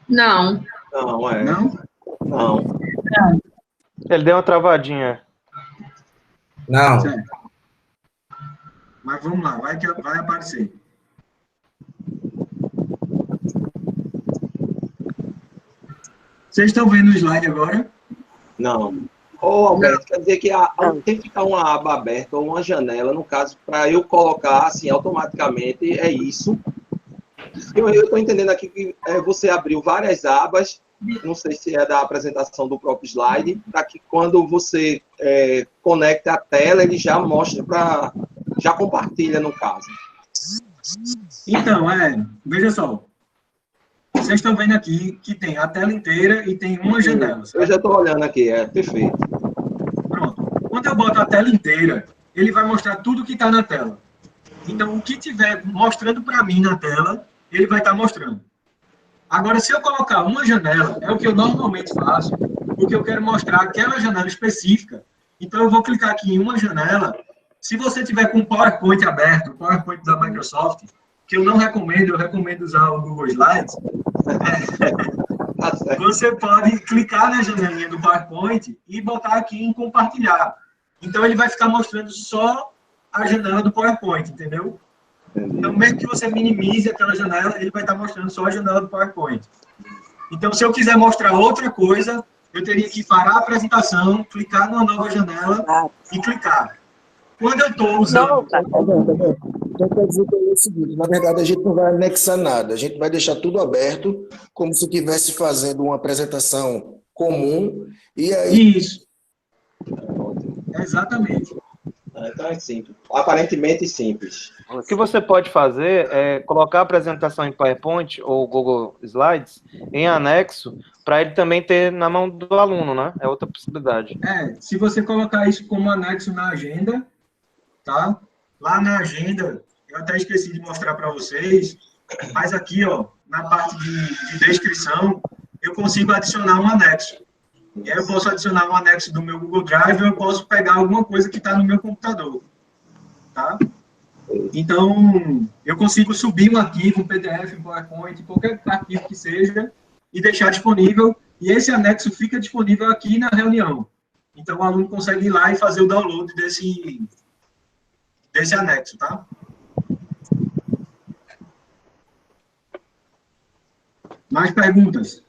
Não. Não, é. Não? Não. Ele deu uma travadinha. Não. Certo. Mas vamos lá, vai aparecer. Vocês estão vendo o slide agora? Não. Ô, Alberto, quer dizer que tem que ficar uma aba aberta ou uma janela, no caso, para eu colocar, assim, automaticamente, é isso. Eu estou entendendo aqui que você abriu várias abas, não sei se é da apresentação do próprio slide, para que quando você conecta a tela, ele já mostra já compartilha, no caso. Então, veja só. Vocês estão vendo aqui que tem a tela inteira e tem uma janela. Certo? Eu já estou olhando aqui, perfeito. Pronto. Quando eu boto a tela inteira, ele vai mostrar tudo que está na tela. Então, o que tiver mostrando para mim na tela, ele vai estar mostrando. Agora, se eu colocar uma janela, é o que eu normalmente faço, porque eu quero mostrar aquela janela específica. Então, eu vou clicar aqui em uma janela. Se você tiver com o PowerPoint aberto, o PowerPoint da Microsoft, que eu não recomendo, eu recomendo usar o Google Slides, você pode clicar na janelinha do PowerPoint e botar aqui em compartilhar. Então, ele vai ficar mostrando só a janela do PowerPoint, entendeu? Então, mesmo que você minimize aquela janela, ele vai estar mostrando só a janela do PowerPoint. Então, se eu quiser mostrar outra coisa, eu teria que parar a apresentação, clicar numa nova janela e clicar. Quando eu estou usando... Então, quer dizer que é o seguinte, na verdade, a gente não vai anexar nada, a gente vai deixar tudo aberto, como se estivesse fazendo uma apresentação comum, e aí... Isso. Exatamente. Então, é simples. Aparentemente simples. O que você pode fazer é colocar a apresentação em PowerPoint ou Google Slides em anexo, para ele também ter na mão do aluno, né? É outra possibilidade. Se você colocar isso como anexo na agenda, tá? Lá na agenda, eu até esqueci de mostrar para vocês, mas aqui, ó, na parte de descrição, eu consigo adicionar um anexo. E aí eu posso adicionar um anexo do meu Google Drive, ou eu posso pegar alguma coisa que está no meu computador, tá? Então, eu consigo subir um arquivo, um PDF, um PowerPoint, qualquer arquivo que seja, e deixar disponível, e esse anexo fica disponível aqui na reunião. Então, o aluno consegue ir lá e fazer o download desse anexo, tá? Mais perguntas?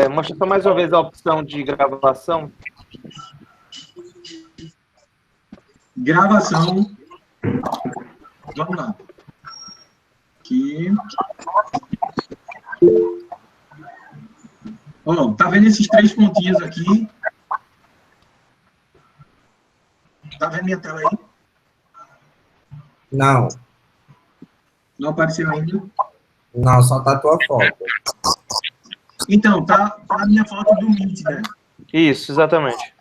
Mostra só mais uma vez a opção de gravação. Gravação. Vamos lá. Aqui. Ó, tá vendo esses 3 pontinhos aqui? Tá vendo minha tela aí? Não. Não apareceu ainda? Não, só tá a tua foto. Então, tá a minha foto do Meet, né? Isso, exatamente.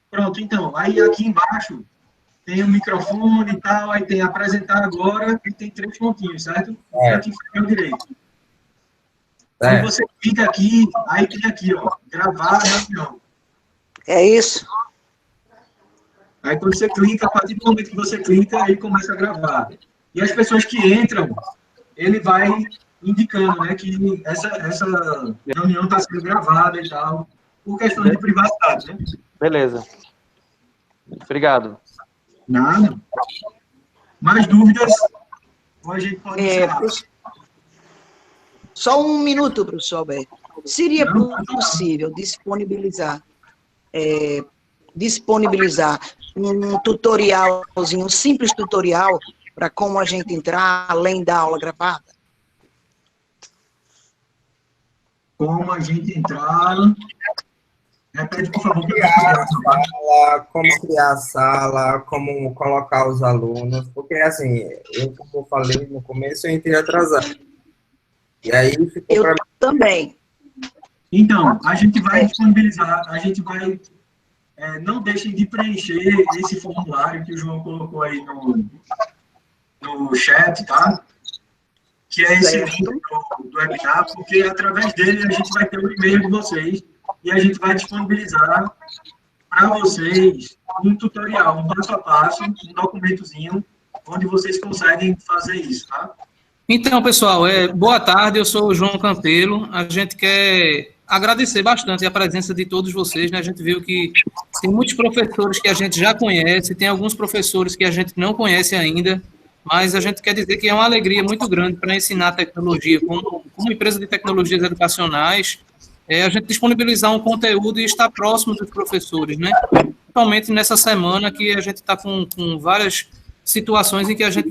Pronto, então, aí aqui embaixo tem o microfone e tal, aí tem apresentar agora e tem 3 pontinhos, certo? Aqui inferior direito. Quando você clica aqui, aí tem aqui, ó, gravar a reunião. É isso. Aí quando você clica, a partir do momento que você clica, aí começa a gravar. E as pessoas que entram, ele vai indicando, né, que essa reunião está sendo gravada e tal, por questão de privacidade, né? Beleza. Obrigado. Nada. Mais dúvidas? Ou a gente pode encerrar? Só um minuto, professor Alberto. Seria possível disponibilizar um tutorialzinho, um simples tutorial para como a gente entrar além da aula gravada? Como a gente entrar... Repete, por favor. Como criar a sala, como colocar os alunos, porque assim, como eu falei no começo, eu entrei atrasado. E aí ficou para mim. Também. Então, a gente vai disponibilizar, a gente vai... não deixem de preencher esse formulário que o João colocou aí no chat, tá? Que é esse link do webinar, porque através dele a gente vai ter o e-mail de vocês e a gente vai disponibilizar para vocês um tutorial, um passo a passo, um documentozinho, onde vocês conseguem fazer isso, tá? Então, pessoal, boa tarde, eu sou o João Campelo. A gente quer agradecer bastante a presença de todos vocês, né? A gente viu que tem muitos professores que a gente já conhece, tem alguns professores que a gente não conhece ainda, mas a gente quer dizer que é uma alegria muito grande para ensinar tecnologia. Como empresa de tecnologias educacionais, a gente disponibilizar um conteúdo e estar próximo dos professores, né? Principalmente nessa semana que a gente está com várias situações em que a gente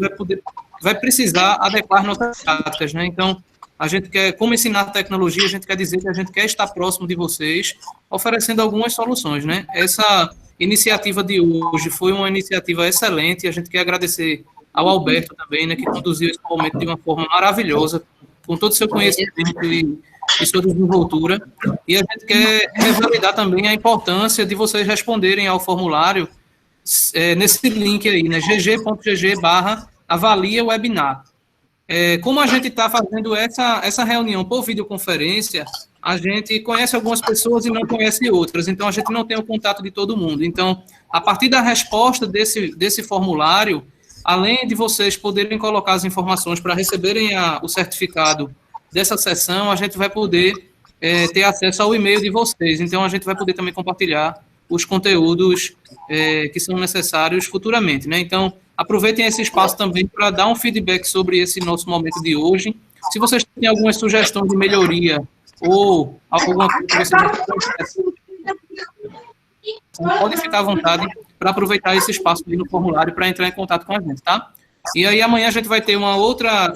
vai precisar adequar nossas práticas, né? Então, a gente quer, como ensinar tecnologia, a gente quer dizer que a gente quer estar próximo de vocês, oferecendo algumas soluções, né? Essa iniciativa de hoje foi uma iniciativa excelente, e a gente quer agradecer ao Alberto também, né, que conduziu esse momento de uma forma maravilhosa, com todo o seu conhecimento e sua desenvoltura, e a gente quer revalidar também a importância de vocês responderem ao formulário nesse link aí, né, gg.gg/avalia webinar. Como a gente está fazendo essa reunião por videoconferência, a gente conhece algumas pessoas e não conhece outras, então a gente não tem o contato de todo mundo. Então, a partir da resposta desse formulário, além de vocês poderem colocar as informações para receberem o certificado dessa sessão, a gente vai poder ter acesso ao e-mail de vocês. Então, a gente vai poder também compartilhar os conteúdos que são necessários futuramente, né? Então, aproveitem esse espaço também para dar um feedback sobre esse nosso momento de hoje. Se vocês têm alguma sugestão de melhoria ou alguma coisa que vocês podem ficar à vontade para aproveitar esse espaço ali no formulário para entrar em contato com a gente, tá? E aí amanhã a gente vai ter uma outra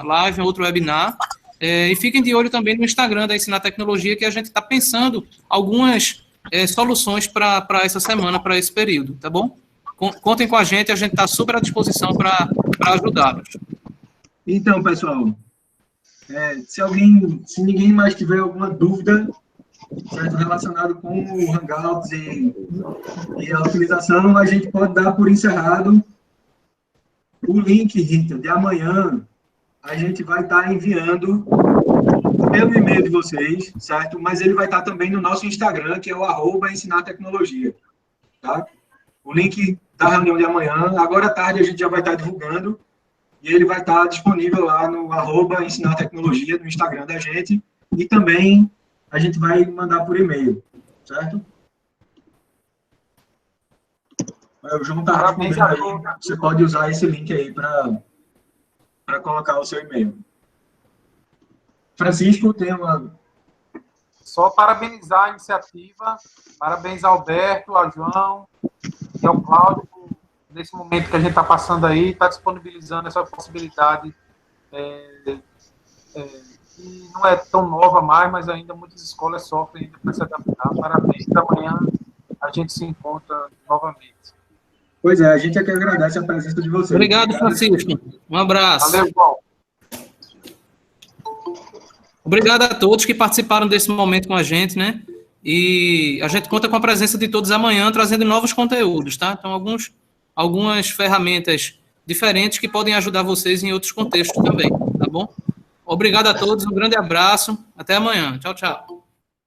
live, um outro webinar, e fiquem de olho também no Instagram da Ensinar Tecnologia, que a gente está pensando algumas soluções para essa semana, para esse período, tá bom? Contem com a gente está super à disposição para ajudá-los. Então, pessoal, se ninguém mais tiver alguma dúvida, certo, relacionado com o Hangouts e a utilização, a gente pode dar por encerrado. O link, Rita, de amanhã, a gente vai estar enviando pelo e-mail de vocês, certo? Mas ele vai estar também no nosso Instagram, que é o @ensinartecnologia, tá? O link da reunião de amanhã, agora à tarde a gente já vai estar divulgando, e ele vai estar disponível lá no @ensinartecnologia, no Instagram da gente, e também a gente vai mandar por e-mail, certo? O João está respondendo aí. Você pode usar esse link aí para colocar o seu e-mail. Francisco, tem uma... Só parabenizar a iniciativa, parabéns ao Alberto, ao João e ao Cláudio, nesse momento que a gente está passando aí, está disponibilizando essa possibilidade que não é tão nova mais, mas ainda muitas escolas sofrem ainda para se adaptar. Parabéns, amanhã a gente se encontra novamente. Pois é, a gente é que agradece a presença de vocês. Obrigado, Francisco. Um abraço. Valeu, João. Obrigado a todos que participaram desse momento com a gente, né? E a gente conta com a presença de todos amanhã, trazendo novos conteúdos, tá? Então, algumas ferramentas diferentes que podem ajudar vocês em outros contextos também, tá bom? Obrigado a todos, um grande abraço, até amanhã. Tchau, tchau.